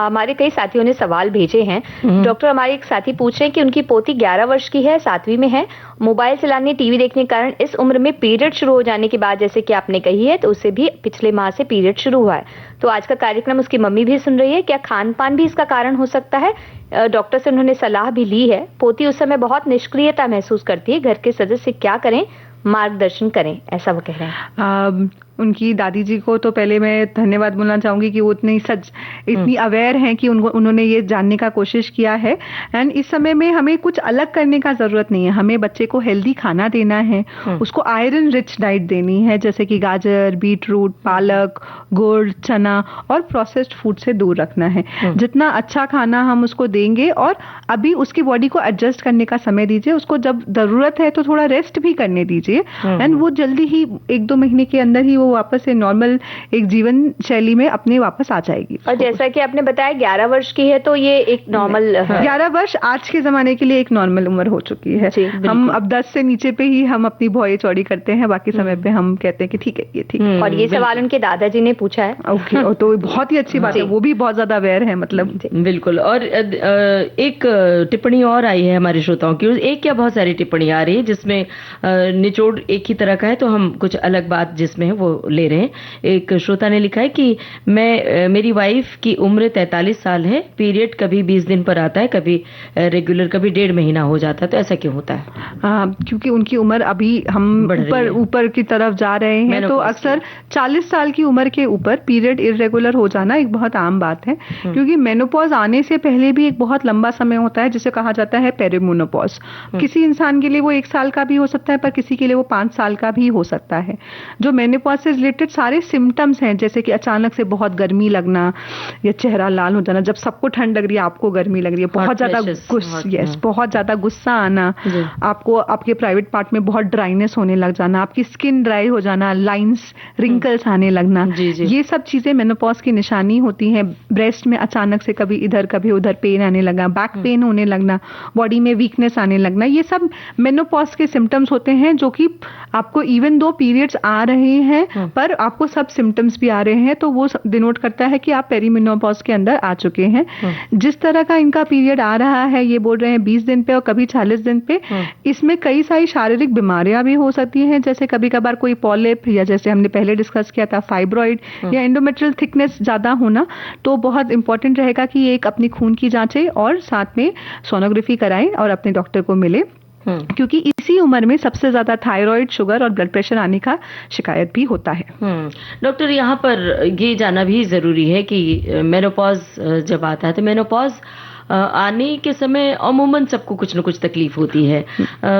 हमारे कई साथियों ने सवाल भेजे हैं। डॉक्टर, हमारे एक साथी पूछ रहे हैं कि उनकी पोती 11 वर्ष की है, 7वीं में है, मोबाइल चलाने, टीवी देखने के कारण इस उम्र में पीरियड शुरू हो जाने के बाद, जैसे कि आपने कही है, तो उसे भी पिछले माह से पीरियड शुरू हुआ है। तो आज का कार्यक्रम उसकी मम्मी भी सुन रही है। क्या खान पान भी इसका कारण हो सकता है? डॉक्टर से उन्होंने सलाह भी ली है। पोती उस समय बहुत निष्क्रियता महसूस करती है, घर के सदस्य क्या करें, मार्गदर्शन करें, ऐसा वो कह रहे हैं। उनकी दादी जी को तो पहले मैं धन्यवाद बोलना चाहूंगी कि वो इतनी अवेयर हैं कि उन्होंने ये जानने का कोशिश किया है। एंड इस समय में हमें कुछ अलग करने का जरूरत नहीं है। हमें बच्चे को हेल्दी खाना देना है, उसको आयरन रिच डाइट देनी है, जैसे कि गाजर, बीट रूट, पालक, गुड़, चना और प्रोसेस्ड फूड से दूर रखना है। जितना अच्छा खाना हम उसको देंगे, और अभी उसकी बॉडी को एडजस्ट करने का समय दीजिए। उसको जब जरूरत है तो थोड़ा रेस्ट भी करने दीजिए, एंड वो जल्दी ही 1-2 महीने के अंदर ही वो वापस से नॉर्मल एक जीवन शैली में अपने वापस आ जाएगी। और जैसा कि आपने बताया 11 वर्ष की है, तो ये एक नॉर्मल 11 वर्ष आज के जमाने के लिए एक नॉर्मल उम्र हो चुकी है। हम अब 10 से नीचे पे ही हम अपनी भौएं चौड़ी करते हैं, बाकी समय पे हम कहते हैं कि ठीक है, ये ठीक है। और ये सवाल उनके दादाजी ने पूछा है। ओके, तो बहुत ही अच्छी बात है, वो भी बहुत ज्यादा अवेयर है, मतलब बिल्कुल। और एक टिप्पणी और आई है हमारे श्रोताओं की, एक या बहुत सारी टिप्पणी आ रही है जिसमें निचोड़ एक ही तरह का है, तो हम कुछ अलग बात जिसमें है वो ले रहे हैं। एक श्रोता ने लिखा है कि मेरी वाइफ की उम्र 43 साल है, पीरियड कभी 20 दिन पर आता है, कभी रेगुलर, कभी 1.5 महीना हो जाता है, तो ऐसा क्यों होता है? क्योंकि उनकी उम्र अभी हम ऊपर की तरफ जा रहे हैं, तो अक्सर 40 साल की उम्र के ऊपर पीरियड इरेगुलर हो जाना एक बहुत आम बात है। क्योंकि मेनोपॉज आने से पहले भी एक बहुत लंबा समय होता है जिसे कहा जाता है पेरिमेनोपॉज। किसी इंसान के लिए वो 1 साल का भी हो सकता है, पर किसी के लिए वो 5 साल का भी हो सकता है। जो मेनोपॉज से रिलेटेड सारे सिम्टम्स हैं, जैसे कि अचानक से बहुत गर्मी लगना या चेहरा लाल हो जाना, जब सबको ठंड लग रही है आपको गर्मी लग रही है, बहुत ज्यादा गुस्सा आना, आपको आपके प्राइवेट पार्ट में बहुत ड्राइनेस होने लग जाना, आपकी स्किन ड्राई हो जाना, लाइंस, रिंकल्स आने लगना, ये सब चीजें मेनोपॉज की निशानी होती हैं। ब्रेस्ट में अचानक से कभी इधर कभी उधर पेन आने लगा, बैक पेन होने लगना, बॉडी में वीकनेस आने लगना, ये सब मेनोपॉज के सिम्टम्स होते हैं, जो कि आपको इवन दो पीरियड्स आ रहे हैं पर आपको सब सिम्टम्स भी आ रहे हैं, तो वो डिनोट करता है कि आप पेरीमेनोपॉज के अंदर आ चुके हैं। जिस तरह का इनका पीरियड आ रहा है, ये बोल रहे हैं 20 दिन पे और कभी 40 दिन पे, इसमें कई सारी शारीरिक बीमारियां भी हो सकती हैं, जैसे कभी कभार कोई पॉलिप, या जैसे हमने पहले डिस्कस किया था फाइब्रॉइड या एंडोमेट्रियल थिकनेस ज्यादा होना। तो बहुत इंपॉर्टेंट रहेगा कि एक अपनी खून की जांचें और साथ में सोनोग्राफी कराएं और अपने डॉक्टर को मिले, क्योंकि इसी उम्र में सबसे ज्यादा थायराइड, शुगर और ब्लड प्रेशर आने का शिकायत भी होता है। डॉक्टर, यहाँ पर ये जानना भी जरूरी है कि मेनोपॉज जब आता है, तो मेनोपॉज आने के समय अमूमन सबको कुछ न कुछ तकलीफ होती है,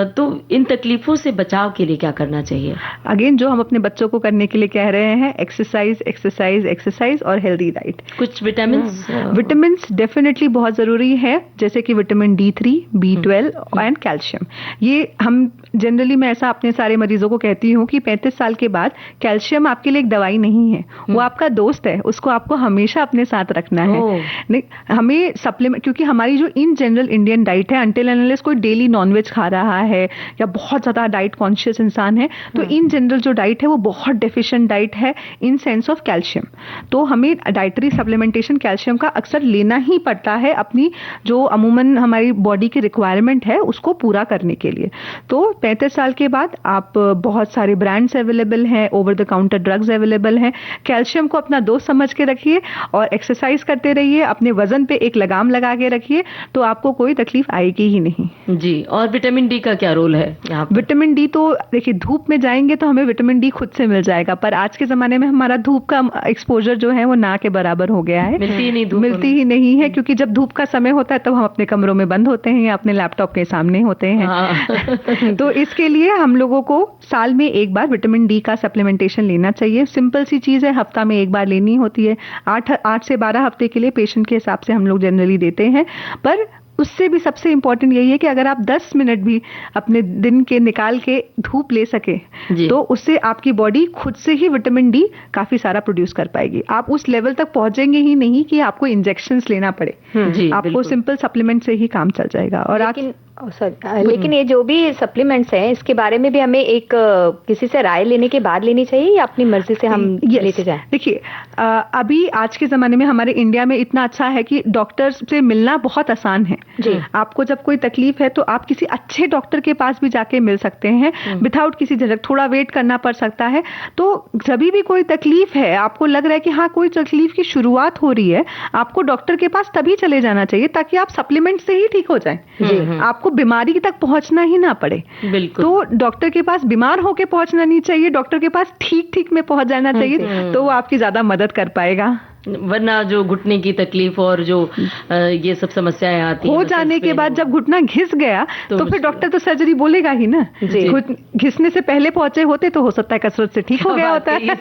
तो इन तकलीफों से बचाव के लिए क्या करना चाहिए? अगेन, जो हम अपने बच्चों को करने के लिए कह रहे हैं, एक्सरसाइज एक्सरसाइज एक्सरसाइज और हेल्दी डाइट। कुछ विटामिन्स डेफिनेटली बहुत जरूरी है, जैसे कि vitamin D3, B12 and calcium. ये हम जनरली, मैं ऐसा अपने सारे मरीजों को कहती हूँ कि 35 साल के बाद कैल्शियम आपके लिए एक दवाई नहीं है, वो आपका दोस्त है, उसको आपको हमेशा अपने साथ रखना है। हमें सप्लीमेंट, क्योंकि हमारी जो इन जनरल इंडियन डाइट है, अनटिल अनलेस कोई डेली नॉनवेज खा रहा है या बहुत ज्यादा डाइट कॉन्शियस इंसान है, तो इन जनरल जो डाइट है वो बहुत डेफिशिएंट डाइट है इन सेंस ऑफ कैल्शियम। तो हमें डाइटरी सप्लीमेंटेशन कैल्शियम का अक्सर लेना ही पड़ता है, अपनी जो अमूमन हमारी बॉडी की रिक्वायरमेंट है उसको पूरा करने के लिए। तो 35 साल के बाद आप बहुत सारे ब्रांड्स अवेलेबल हैं, over the counter drugs available हैं। कैल्शियम को अपना दोस्त समझ के रखिए और एक्सरसाइज करते रहिए, अपने वजन पे एक लगाम लगा के रखिए, तो आपको कोई तकलीफ आएगी ही नहीं। जी। और विटामिन डी का क्या रोल है यहाँ पर? विटामिन डी तो देखिए, धूप में जाएंगे तो हमें विटामिन डी खुद से मिल जाएगा, पर आज के जमाने में हमारा धूप का एक्सपोजर जो है वो ना के बराबर हो गया है, मिलती ही नहीं है, क्योंकि जब धूप का समय होता है तब हम अपने कमरों में बंद होते हैं या अपने लैपटॉप के सामने होते हैं। तो इसके लिए हम लोगों को साल में एक बार विटामिन डी का सप्लीमेंटेशन लेना चाहिए। सिंपल सी चीज है, हफ्ता में एक बार लेनी होती है। 8 से 12 हफ्ते के लिए पेशेंट के हिसाब से हम लोग जनरली देते हैं। पर उससे भी सबसे इंपॉर्टेंट यही है कि अगर आप 10 मिनट भी अपने दिन के निकाल के धूप ले सके, तो उससे आपकी बॉडी खुद से ही विटामिन डी काफी सारा प्रोड्यूस कर पाएगी। आप उस लेवल तक पहुंचेंगे ही नहीं कि आपको इंजेक्शंस लेना पड़े, आपको सिंपल सप्लीमेंट से ही काम चल जाएगा। और लेकिन ये जो भी सप्लीमेंट्स हैं इसके बारे में भी हमें एक किसी से राय लेने के बाद लेनी चाहिए या अपनी मर्जी से हम लेते जाएं? देखिए, अभी आज के ज़माने में हमारे इंडिया में इतना अच्छा है कि डॉक्टर्स से मिलना बहुत आसान है जी। आपको जब कोई तकलीफ है तो आप किसी अच्छे डॉक्टर के पास भी जाके मिल सकते हैं विदाउट किसी झिझक। थोड़ा वेट करना पड़ सकता है। तो जब भी कोई तकलीफ है, आपको लग रहा है कि हाँ कोई तकलीफ की शुरुआत हो रही है, आपको डॉक्टर के पास तभी चले जाना चाहिए ताकि आप सप्लीमेंट से ही ठीक हो जाएं। आपको बीमारी तक पहुंचना ही ना पड़े। बिल्कुल। तो डॉक्टर के पास बीमार होके पहुंचना नहीं चाहिए, डॉक्टर के पास ठीक में पहुंच जाना चाहिए, तो वो आपकी ज्यादा मदद कर पाएगा। वरना जो घुटने की तकलीफ और जो ये सब समस्याएं आती हो जाने के बाद जब घुटना घिस गया तो फिर डॉक्टर तो सर्जरी बोलेगा ही ना। घिसने से पहले पहुंचे होते तो हो सकता है कसरत से ठीक हो गया होता है।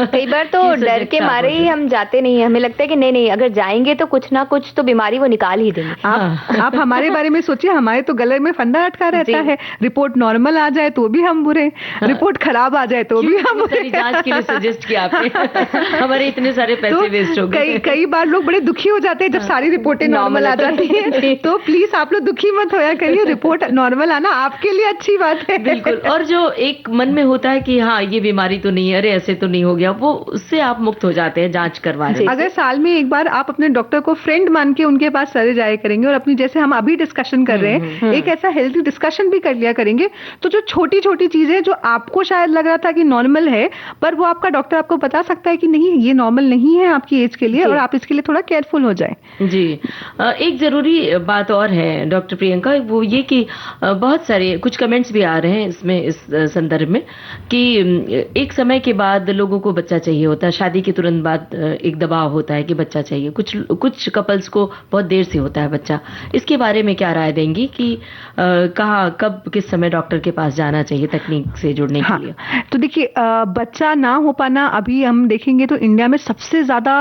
कई बार तो डर के मारे ही हम जाते नहीं है, हमें लगता है कि नहीं अगर जाएंगे तो कुछ ना कुछ तो बीमारी वो निकाल ही देंगे। आप हमारे बारे में सोचिए, हमारे तो गले में फंदा अटका रहता है। रिपोर्ट नॉर्मल आ जाए तो भी हम बुरे, रिपोर्ट खराब आ जाए तो भी हम बुरे। जांच के लिए सजेस्ट किया आपने, हमारे इतने सारे पैसे वेस्ट हो गए। कई बार लोग बड़े दुखी हो जाते हैं जब सारी रिपोर्टें नॉर्मल आ जाती हैं। तो प्लीज आप लोग दुखी मत होया करिए, रिपोर्ट नॉर्मल आना आपके लिए अच्छी बात है। बिल्कुल। और जो एक मन में होता है कि हाँ ये बीमारी तो नहीं है, अरे ऐसे तो नहीं हो गया, वो उससे आप मुक्त हो जाते हैं जांच करवा के। अगर साल में एक बार आप अपने डॉक्टर को फ्रेंड मान के उनके पास चले जाया करेंगे और अपनी, जैसे हम अभी डिस्कशन कर रहे हैं, एक ऐसा हेल्थी डिस्कशन भी कर लिया करेंगे, तो जो छोटी छोटी चीजें जो आपको शायद लग रहा था कि नॉर्मल है, पर वो आपका डॉक्टर आपको बता सकता है कि नहीं ये नॉर्मल नहीं है आपकी एज के लिए, और आप इसके लिए थोड़ा केयरफुल हो जाएं। जी। एक जरूरी बात और है डॉक्टर प्रियंका, वो ये कि बहुत सारे कुछ कमेंट्स भी आ रहे हैं इसमें, इस संदर्भ में, कि एक समय के बाद लोगों को बच्चा चाहिए होता है, शादी के तुरंत बाद एक दबाव होता है कि बच्चा चाहिए, कुछ कपल्स को बहुत देर से होता है बच्चा। इसके बारे में क्या राय देंगी कि कहाँ कब किस समय डॉक्टर के पास जाना चाहिए तकनीक से जुड़ने के लिए? तो देखिए, बच्चा ना हो पाना अभी हम देखेंगे तो इंडिया में सबसे ज्यादा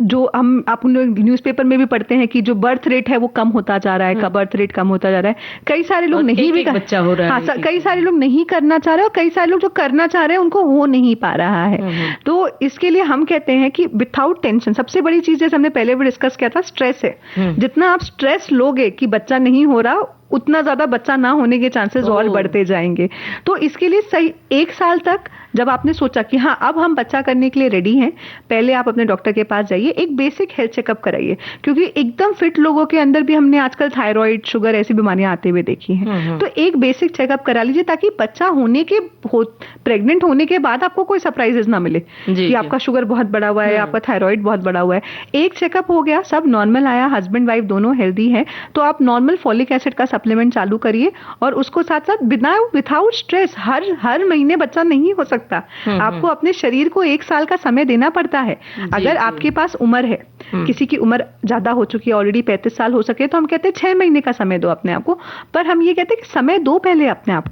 जो आप न्यूज़पेपर में भी पढ़ते हैं कि जो बर्थ रेट है वो कम होता जा रहा है, का बर्थ रेट कम होता जा रहा है। कई सारे लोग नहीं भी बच्चा हो रहा है, कई सारे लोग नहीं करना चाह रहे और कई सारे लोग जो करना चाह रहे हैं उनको हो नहीं पा रहा है। तो इसके लिए हम कहते हैं कि विथआउट टेंशन, सबसे बड़ी चीज जैसे हमने पहले भी डिस्कस किया था, स्ट्रेस है। जितना आप स्ट्रेस लोगे कि बच्चा नहीं हो रहा, उतना ज्यादा बच्चा ना होने के चांसेस और बढ़ते जाएंगे। तो इसके लिए सही 1 साल तक जब आपने सोचा कि हाँ अब हम बच्चा करने के लिए रेडी हैं, पहले आप अपने डॉक्टर के पास जाइए, एक बेसिक हेल्थ चेकअप कराइए, क्योंकि एकदम फिट लोगों के अंदर भी हमने आजकल थायराइड, शुगर ऐसी बीमारियां आते हुए देखी हैं। तो एक बेसिक चेकअप करा लीजिए ताकि बच्चा होने के प्रेग्नेंट होने के बाद आपको कोई सरप्राइजेस ना मिले कि आपका शुगर बहुत बढ़ा हुआ है, आपका थायराइड बहुत बढ़ा हुआ है। एक चेकअप हो गया, सब नॉर्मल आया, हस्बैंड वाइफ दोनों हेल्दी है, तो आप नॉर्मल फॉलिक एसिड का सप्लीमेंट चालू करिए, और उसको साथ साथ विदाउट स्ट्रेस, हर महीने बच्चा नहीं हो सकता। आपको अपने शरीर को 1 साल का समय देना पड़ता है। अगर आपके पास उम्र है, किसी की उम्र ज्यादा हो चुकी है, ऑलरेडी 35 साल हो सके, तो हम कहते हैं 6 महीने का समय दो अपने आप को, पर हम ये कहते हैं कि समय दो पहले अपने आप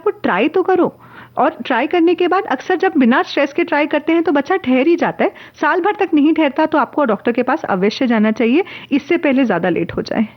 को ट्राई तो करो। और ट्राई करने के बाद अक्सर जब बिना स्ट्रेस के ट्राई करते हैं तो बच्चा ठहर ही जाता है, साल भर तक नहीं ठहरता, तो आपको डॉक्टर के पास अवश्य जाना चाहिए, इससे पहले ज्यादा लेट हो जाए।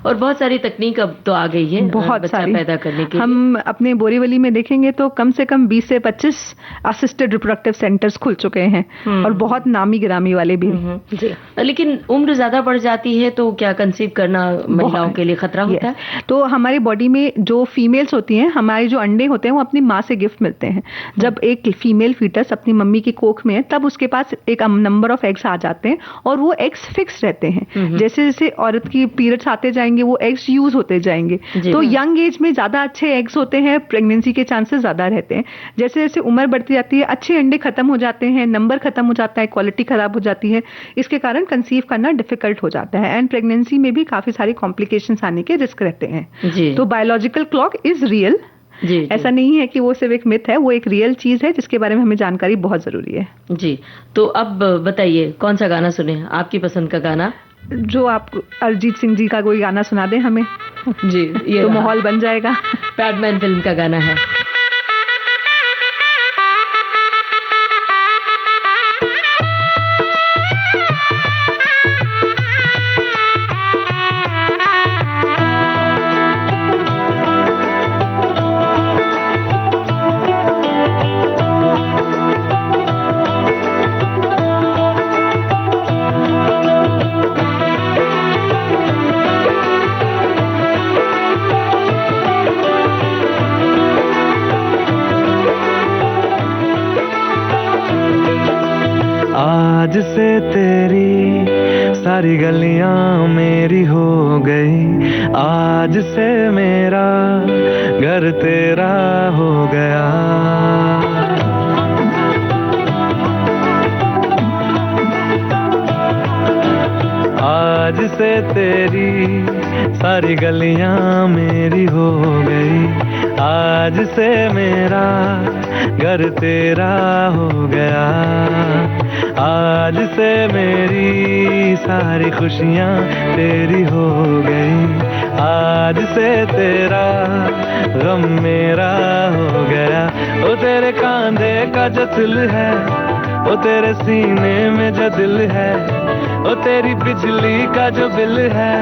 और बहुत सारी तकनीक अब तो आ गई है बहुत बच्चा सारी पैदा करने के लिए। हम अपने बोरीवली में देखेंगे तो कम से कम 20 से 25 असिस्टेड रिप्रोडक्टिव सेंटर्स खुल चुके हैं, और बहुत नामी गिरामी वाले भी। जी। लेकिन उम्र ज्यादा बढ़ जाती है तो क्या कंसीव करना महिलाओं के लिए खतरा होता है? तो हमारी बॉडी में जो फीमेल्स होती हैं, हमारे जो अंडे होते हैं वो अपनी माँ से गिफ्ट मिलते हैं। जब एक फीमेल फीटस अपनी मम्मी की कोख में है, तब उसके पास एक नंबर ऑफ एग्स आ जाते हैं, और वो एग्स फिक्स रहते हैं। जैसे जैसे औरत की पीरियड्स आते जाएंगे वो एग्स यूज होते जाएंगे। तो यंग एज में ज्यादा अच्छे एग्स होते हैं, प्रेगनेंसी के चांसेस ज्यादा रहते हैं। जैसे जैसे उम्र बढ़ती जाती है, अच्छे अंडे खत्म हो जाते हैं, नंबर खत्म हो जाता है, क्वालिटी खराब हो जाती है, इसके कारण कंसीव करना डिफिकल्ट हो जाता है, एंड प्रेगनेंसी में भी काफी सारी कॉम्प्लिकेशंस आने के रिस्क रहते हैं। तो बायोलॉजिकल क्लॉक इज रियल। ऐसा नहीं है कि वो सिर्फ एक मिथ है, वो एक रियल चीज है जिसके बारे में हमें जानकारी बहुत जरूरी है। जी। तो अब बताइए कौन सा गाना सुने, आपकी पसंद का गाना? जो आप अरिजीत सिंह जी का कोई गाना सुना दे हमें। जी, ये तो माहौल बन जाएगा। पैडमैन फिल्म का गाना है। सारी गलियां मेरी हो गई, आज से मेरा घर तेरा हो गया। आज से तेरी सारी गलियां मेरी हो गई, आज से मेरा घर तेरा हो गया। आज से मेरी सारी खुशियां तेरी हो गई, आज से तेरा गम मेरा हो गया। ओ तेरे कांधे का जो दिल है, ओ तेरे सीने में जो दिल है, ओ तेरी बिजली का जो बिल है,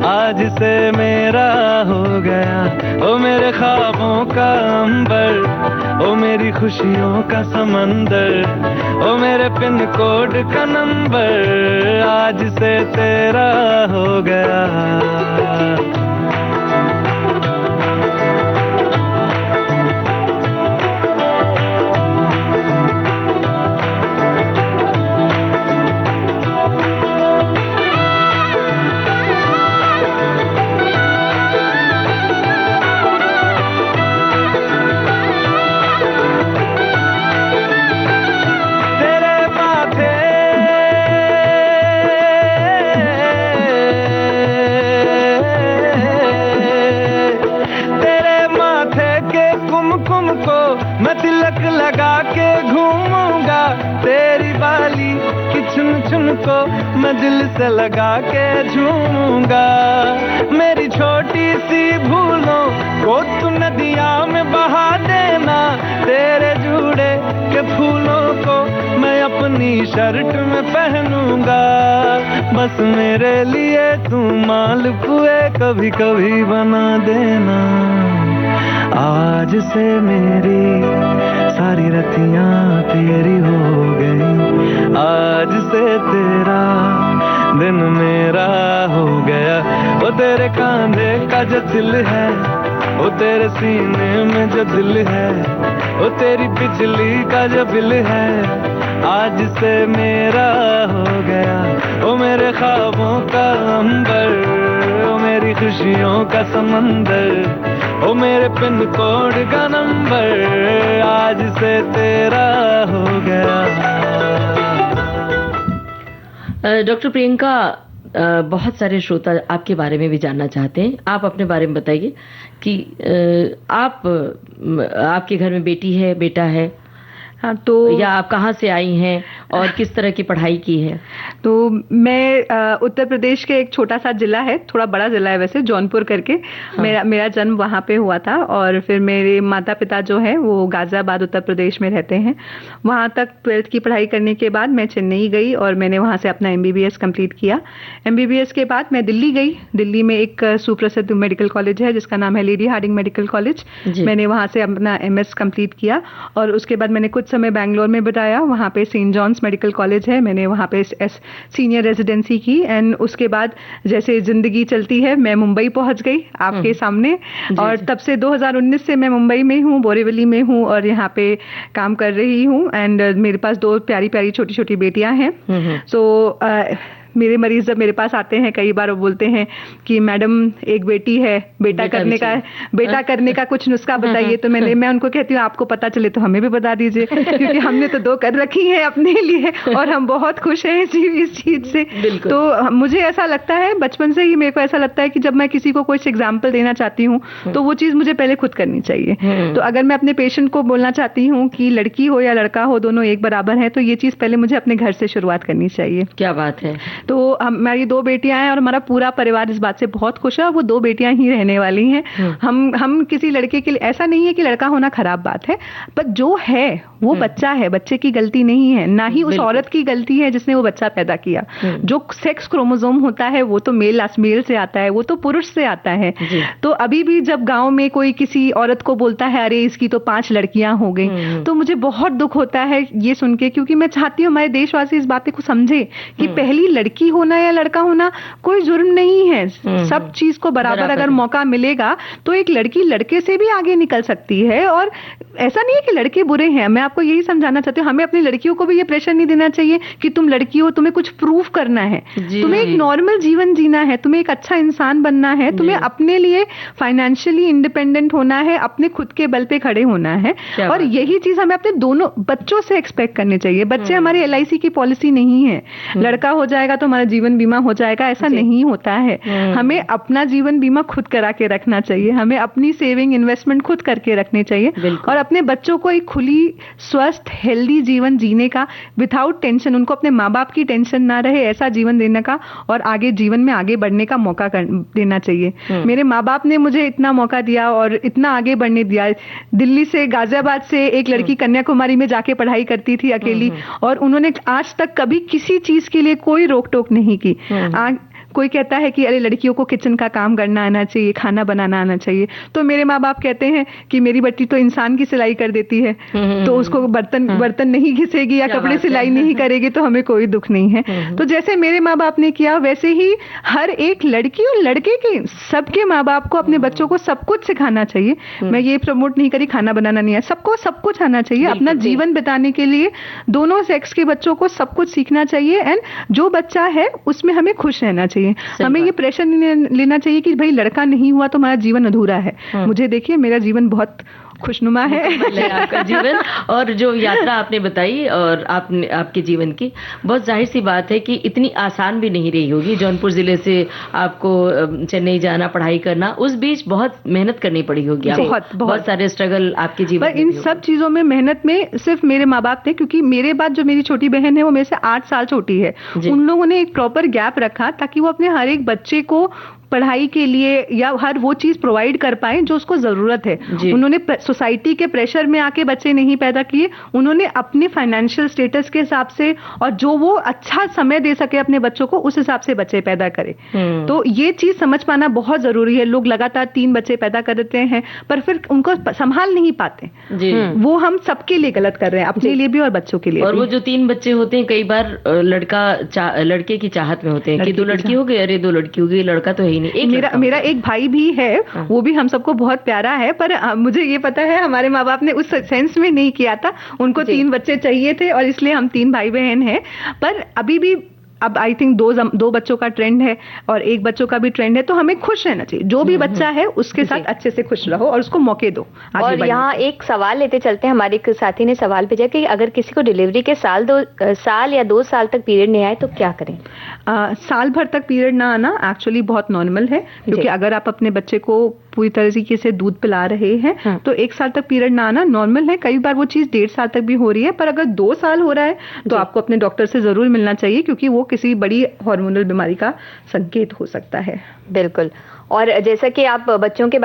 आज से मेरा हो गया। ओ मेरे ख्वाबों का अंबर, ओ मेरी खुशियों का समंदर, ओ मेरे पिन कोड का नंबर, आज से तेरा हो गया। मैं तिलक लगा के घूमूंगा, तेरी बाली की चुन चुन को मैं दिल से लगा के झूमूंगा। मेरी छोटी सी भूलों को तू नदिया में बहा देना, तेरे जुड़े के फूलों को मैं अपनी शर्ट में पहनूंगा। बस मेरे लिए तू मालपुए कभी कभी बना देना। आज से मेरी सारी रतियां तेरी हो गई, आज से तेरा दिन मेरा हो गया। ओ तेरे कांधे का जो दिल है, ओ तेरे सीने में जो दिल है, ओ तेरी बिजली का जो बिल है, आज से मेरा हो गया। ओ मेरे ख्वाबों का अंबर, ओ मेरी खुशियों का समंदर, ओ मेरे पिन कोड का नंबर, आज से तेरा हो गया। डॉक्टर प्रियंका, बहुत सारे श्रोता आपके बारे में भी जानना चाहते हैं। आप अपने बारे में बताइए कि आपके घर में बेटी है, बेटा है? हाँ, तो या आप कहाँ से आई हैं और किस तरह की पढ़ाई की है? तो मैं उत्तर प्रदेश के एक छोटा सा जिला है, थोड़ा बड़ा जिला है वैसे, जौनपुर करके। हाँ। मेरा जन्म वहाँ पे हुआ था और फिर मेरे माता पिता जो है वो गाजियाबाद उत्तर प्रदेश में रहते हैं। वहाँ तक 12th की पढ़ाई करने के बाद मैं चेन्नई गई और मैंने वहाँ से अपना MBBS कंप्लीट किया। MBBS के बाद मैं दिल्ली गई। दिल्ली में एक सुप्रसिद्ध मेडिकल कॉलेज है जिसका नाम है लेडी हार्डिंग मेडिकल कॉलेज। मैंने वहाँ से अपना MS कंप्लीट किया और उसके बाद मैंने कुछ समय बैंगलोर में बिताया। वहाँ पे सेंट जॉन्स मेडिकल कॉलेज है, मैंने वहाँ पे सीनियर रेजिडेंसी की। एंड उसके बाद जैसे जिंदगी चलती है, मैं मुंबई पहुँच गई आपके सामने। और तब से 2019 से मैं मुंबई में हूँ, बोरीवली में हूँ और यहाँ पे काम कर रही हूँ। एंड मेरे पास 2 प्यारी प्यारी छोटी छोटी बेटियां हैं। सो मेरे मरीज जब मेरे पास आते हैं कई बार वो बोलते हैं कि मैडम एक बेटी है, बेटा करने का कुछ नुस्खा बताइए। तो मैं उनको कहती हूँ आपको पता चले तो हमें भी बता दीजिए, क्योंकि हमने तो 2 कर रखी हैं अपने लिए और हम बहुत खुश हैं इस चीज से। तो मुझे ऐसा लगता है, बचपन से ही मेरे को ऐसा लगता है कि जब मैं किसी को कोई एग्जाम्पल देना चाहती हूँ तो वो चीज मुझे पहले खुद करनी चाहिए। तो अगर मैं अपने पेशेंट को बोलना चाहती हूँ कि लड़की हो या लड़का हो दोनों एक बराबर है, तो ये चीज पहले मुझे अपने घर से शुरुआत करनी चाहिए। क्या बात है। तो हमारी 2 बेटियां हैं और हमारा पूरा परिवार इस बात से बहुत खुश है और वो 2 बेटियां ही रहने वाली हैं। हम किसी लड़के के लिए, ऐसा नहीं है कि लड़का होना खराब बात है, पर जो है वो बच्चा है, बच्चे की गलती नहीं है, ना ही उस औरत की गलती है जिसने वो बच्चा पैदा किया। जो सेक्स क्रोमोसोम होता है वो तो मेल से आता है, वो तो पुरुष से आता है। तो अभी भी जब गांव में कोई किसी औरत को बोलता है अरे इसकी तो 5 लड़कियां हो गई, तो मुझे बहुत दुख होता है ये सुन के, क्योंकि मैं चाहती हूँ हमारे देशवासी इस बात को समझे कि पहली लड़की होना या लड़का होना कोई जुर्म नहीं है। सब चीज को बराबर अगर मौका मिलेगा तो एक लड़की लड़के से भी आगे निकल सकती है। और ऐसा नहीं है कि लड़के बुरे हैं, मैं आपको यही समझाना चाहती हूँ, हमें अपनी लड़कियों को भी ये प्रेशर नहीं देना चाहिए कि तुम लड़की हो, तुम्हें कुछ प्रूफ करना है, तुम्हें एक नॉर्मल जीवन जीना है, तुम्हें एक अच्छा इंसान बनना है, तुम्हें अपने लिए फाइनेंशियली इंडिपेंडेंट होना है, अपने खुद के बल पे खड़े होना है। और यही चीज हमें अपने दोनों बच्चों से एक्सपेक्ट करनी चाहिए। बच्चे हमारी LIC की पॉलिसी नहीं है, लड़का हो जाएगा तो हमारा जीवन बीमा हो जाएगा, ऐसा नहीं होता है। हमें अपना जीवन बीमा खुद करा के रखना चाहिए, हमें अपनी सेविंग इन्वेस्टमेंट खुद करके रखनी चाहिए और अपने बच्चों को एक खुली स्वस्थ हेल्दी जीवन जीने का विदाउट टेंशन, उनको अपने माँ बाप की टेंशन ना रहे ऐसा जीवन देने का और आगे जीवन में आगे बढ़ने का मौका देना चाहिए। मेरे माँ बाप ने मुझे इतना मौका दिया और इतना आगे बढ़ने दिया। दिल्ली से गाजियाबाद से एक लड़की कन्याकुमारी में जाके पढ़ाई करती थी अकेली और उन्होंने आज तक कभी किसी चीज के लिए कोई रोक टोक नहीं की। कोई कहता है कि अरे लड़कियों को किचन का काम करना आना चाहिए, खाना बनाना आना चाहिए, तो मेरे माँ बाप कहते हैं कि मेरी बेटी तो इंसान की सिलाई कर देती है, तो उसको बर्तन नहीं घिसेगी या कपड़े सिलाई नहीं करेगी तो हमें कोई दुख नहीं है। तो जैसे मेरे माँ बाप ने किया वैसे ही हर एक लड़की और लड़के के सबके माँ बाप को अपने बच्चों को सब कुछ सिखाना चाहिए। मैं ये प्रमोट नहीं करी खाना बनाना नहीं है, सबको सब कुछ आना चाहिए। अपना जीवन बिताने के लिए दोनों सेक्स के बच्चों को सब कुछ सीखना चाहिए एंड जो बच्चा है उसमें हमें खुश रहना चाहिए। हमें ये प्रेशर नहीं लेना चाहिए कि भाई लड़का नहीं हुआ तो हमारा जीवन अधूरा है। मुझे देखिए मेरा जीवन बहुत खुशनुमा है आपका जीवन और जो यात्रा आपने बताई और आपके जीवन की, बहुत जाहिर सी बात है कि इतनी आसान भी नहीं रही होगी। जौनपुर जिले से आपको चेन्नई जाना, पढ़ाई करना, उस बीच बहुत मेहनत करनी पड़ी होगी, बहुत सारे स्ट्रगल आपके जीवन में। इन सब चीजों में मेहनत में सिर्फ मेरे माँ बाप थे, क्योंकि मेरे बाद जो मेरी छोटी बहन है वो मेरे से 8 साल छोटी है, उन लोगों ने एक प्रॉपर गैप रखा ताकि वो अपने हर एक बच्चे को पढ़ाई के लिए या हर वो चीज प्रोवाइड कर पाए जो उसको जरूरत है। उन्होंने सोसाइटी के प्रेशर में आके बच्चे नहीं पैदा किए, उन्होंने अपने फाइनेंशियल स्टेटस के हिसाब से और जो वो अच्छा समय दे सके अपने बच्चों को उस हिसाब से बच्चे पैदा करे। तो ये चीज समझ पाना बहुत जरूरी है। लोग लगातार 3 बच्चे पैदा कर देते हैं पर फिर उनको संभाल नहीं पाते, वो हम सबके लिए गलत कर रहे हैं, अपने लिए भी और बच्चों के लिए और भी। वो जो 3 बच्चे होते हैं कई बार लड़के की चाहत में होते हैं कि 2 लड़की हो गई, अरे 2 लड़की हो गई, लड़का तो है ही नहीं। मेरा एक भाई भी है, वो भी हम सबको बहुत प्यारा है, पर मुझे ये पता है हमारे माँ बाप ने उस सेंस में नहीं किया था, उनको 3 बच्चे चाहिए थे और इसलिए हम 3 भाई बहन हैं। पर अभी भी अब आई थिंक 2 बच्चों का ट्रेंड है और 1 बच्चों का भी ट्रेंड है, तो हमें खुश रहना चाहिए। जो भी बच्चा है उसके साथ अच्छे से खुश रहो और उसको मौके दो। और यहाँ एक सवाल लेते चलते हैं, हमारे एक साथी ने सवाल भेजा कि अगर किसी को डिलीवरी के साल या 2 साल तक पीरियड नहीं आए तो क्या करें? साल भर तक पीरियड ना आना एक्चुअली बहुत नॉर्मल है, क्योंकि अगर आप अपने बच्चे को पूरी तरीके से दूध पिला रहे हैं तो 1 साल तक पीरियड ना आना नॉर्मल है। कई बार वो चीज 1.5 साल तक भी हो रही है, पर अगर 2 साल हो रहा है तो आपको अपने डॉक्टर से जरूर मिलना चाहिए, क्योंकि वो किसी बड़ी हार्मोनल बीमारी का संकेत हो सकता है। बिल्कुल। और जैसा कि आप बच्चियों के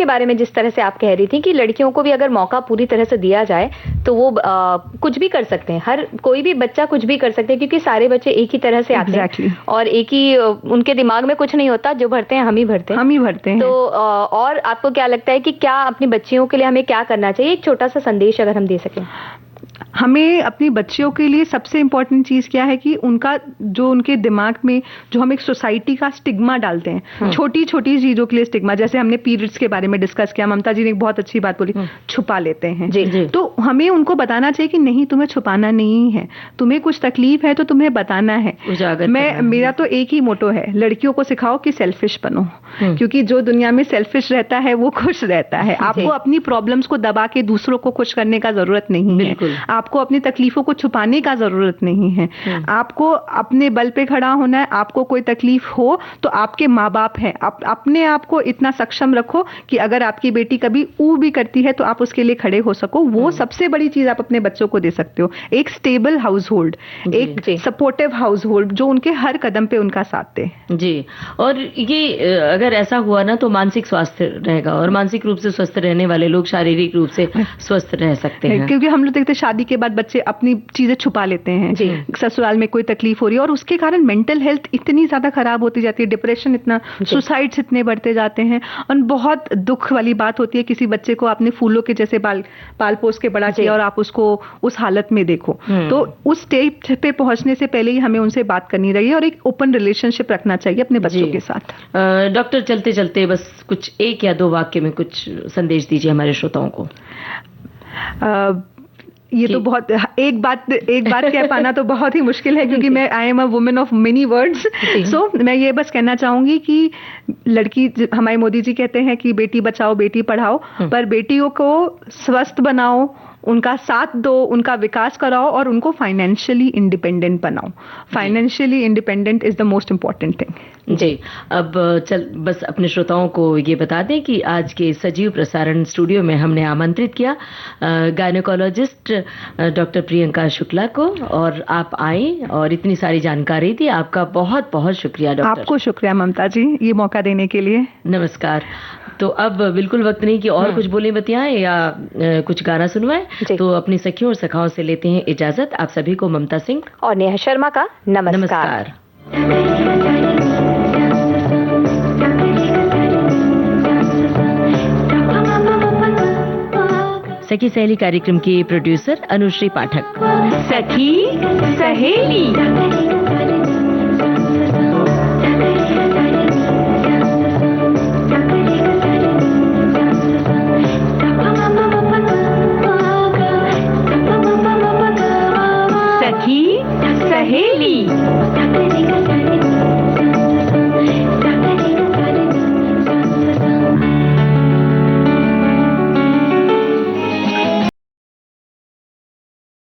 बारे में जिस तरह से आप कह रही थी कि लड़कियों को भी अगर मौका पूरी तरह से दिया जाए तो वो कुछ भी कर सकते हैं, कोई भी बच्चा कुछ भी कर सकते हैं, क्योंकि सारे बच्चे एक ही तरह से आते हैं और एक ही उनके दिमाग में कुछ नहीं होता, जो भरते हैं हम ही भरते हैं। तो और आपको क्या लगता है कि क्या अपनी बच्चियों के लिए हमें क्या करना चाहिए? एक छोटा सा संदेश अगर हम दे सकें। हमें अपनी बच्चियों के लिए सबसे इम्पोर्टेंट चीज क्या है कि उनका जो उनके दिमाग में जो हम एक सोसाइटी का स्टिग्मा डालते हैं, छोटी छोटी चीजों के लिए स्टिग्मा, जैसे हमने पीरियड्स के बारे में डिस्कस किया, ममता जी ने एक बहुत अच्छी बात बोली, छुपा लेते हैं। तो हमें उनको बताना चाहिए कि नहीं, तुम्हें छुपाना नहीं है, तुम्हें कुछ तकलीफ है तो तुम्हें बताना है। मेरा तो एक ही मोटो है, लड़कियों को सिखाओ कि सेल्फिश बनो, क्योंकि जो दुनिया में सेल्फिश रहता है वो खुश रहता है। आपको अपनी प्रॉब्लम्स को दबा के दूसरों को खुश करने का जरूरत नहीं है, आपको अपनी तकलीफों को छुपाने का जरूरत नहीं है, आपको अपने बल पे खड़ा होना है। आपको कोई तकलीफ हो तो आपके माँ बाप हैं, आप अपने आप को इतना सक्षम रखो कि अगर आपकी बेटी कभी ऊ भी करती है तो आप उसके लिए खड़े हो सको। वो सबसे बड़ी चीज आप अपने बच्चों को दे सकते हो, एक स्टेबल हाउस होल्ड, एक सपोर्टिव हाउस होल्ड जो उनके हर कदम पे उनका साथ दे। जी, और ये अगर ऐसा हुआ ना तो मानसिक स्वास्थ्य रहेगा, और मानसिक रूप से स्वस्थ रहने वाले लोग शारीरिक रूप से स्वस्थ रह सकते हैं, क्योंकि हम लोग देखते हैं शादी के बाद बच्चे अपनी चीजें छुपा लेते हैं, ससुराल में कोई तकलीफ हो रही है, और उसके कारण मेंटल हेल्थ इतनी ज्यादा खराब होती जाती है, डिप्रेशन इतना, सुसाइड्स इतने बढ़ते जाते हैं, और बहुत दुख वाली बात होती है किसी बच्चे को आपने फूलों के जैसे पाल पोस के बड़ा किया और आप उसको उस हालत में देखो। तो उस स्टेज पे पहुंचने से पहले ही हमें उनसे बात करनी रही और एक ओपन रिलेशनशिप रखना चाहिए अपने बच्चों के साथ। डॉक्टर, चलते चलते बस कुछ 1 या 2 वाक्य में कुछ संदेश दीजिए हमारे श्रोताओं को। ये तो बहुत एक बात कह पाना तो बहुत ही मुश्किल है, क्योंकि मैं I am a woman of many words. So मैं ये बस कहना चाहूंगी कि लड़की, हमारे मोदी जी कहते हैं कि बेटी बचाओ बेटी पढ़ाओ, पर बेटियों को स्वस्थ बनाओ, उनका साथ दो, उनका विकास कराओ और उनको फाइनेंशियली इंडिपेंडेंट बनाओ। Financially independent is the most important thing. जी, अब बस अपने श्रोताओं को ये बता दें कि आज के सजीव प्रसारण स्टूडियो में हमने आमंत्रित किया गायनेकोलॉजिस्ट डॉक्टर प्रियंका शुक्ला को, और आप आए और इतनी सारी जानकारी दी। आपका बहुत बहुत शुक्रिया डॉक्टर। आपको शुक्रिया ममता जी, ये मौका देने के लिए। नमस्कार। तो अब बिल्कुल वक्त नहीं कि और कुछ बोले बतियाएं या कुछ गाना सुनवाएं, तो अपनी सखियों और सखाओं से लेते हैं इजाजत। आप सभी को ममता सिंह और नेहा शर्मा का नमस्कार। सखी सहेली कार्यक्रम के प्रोड्यूसर अनुश्री पाठक। सखी सहेली।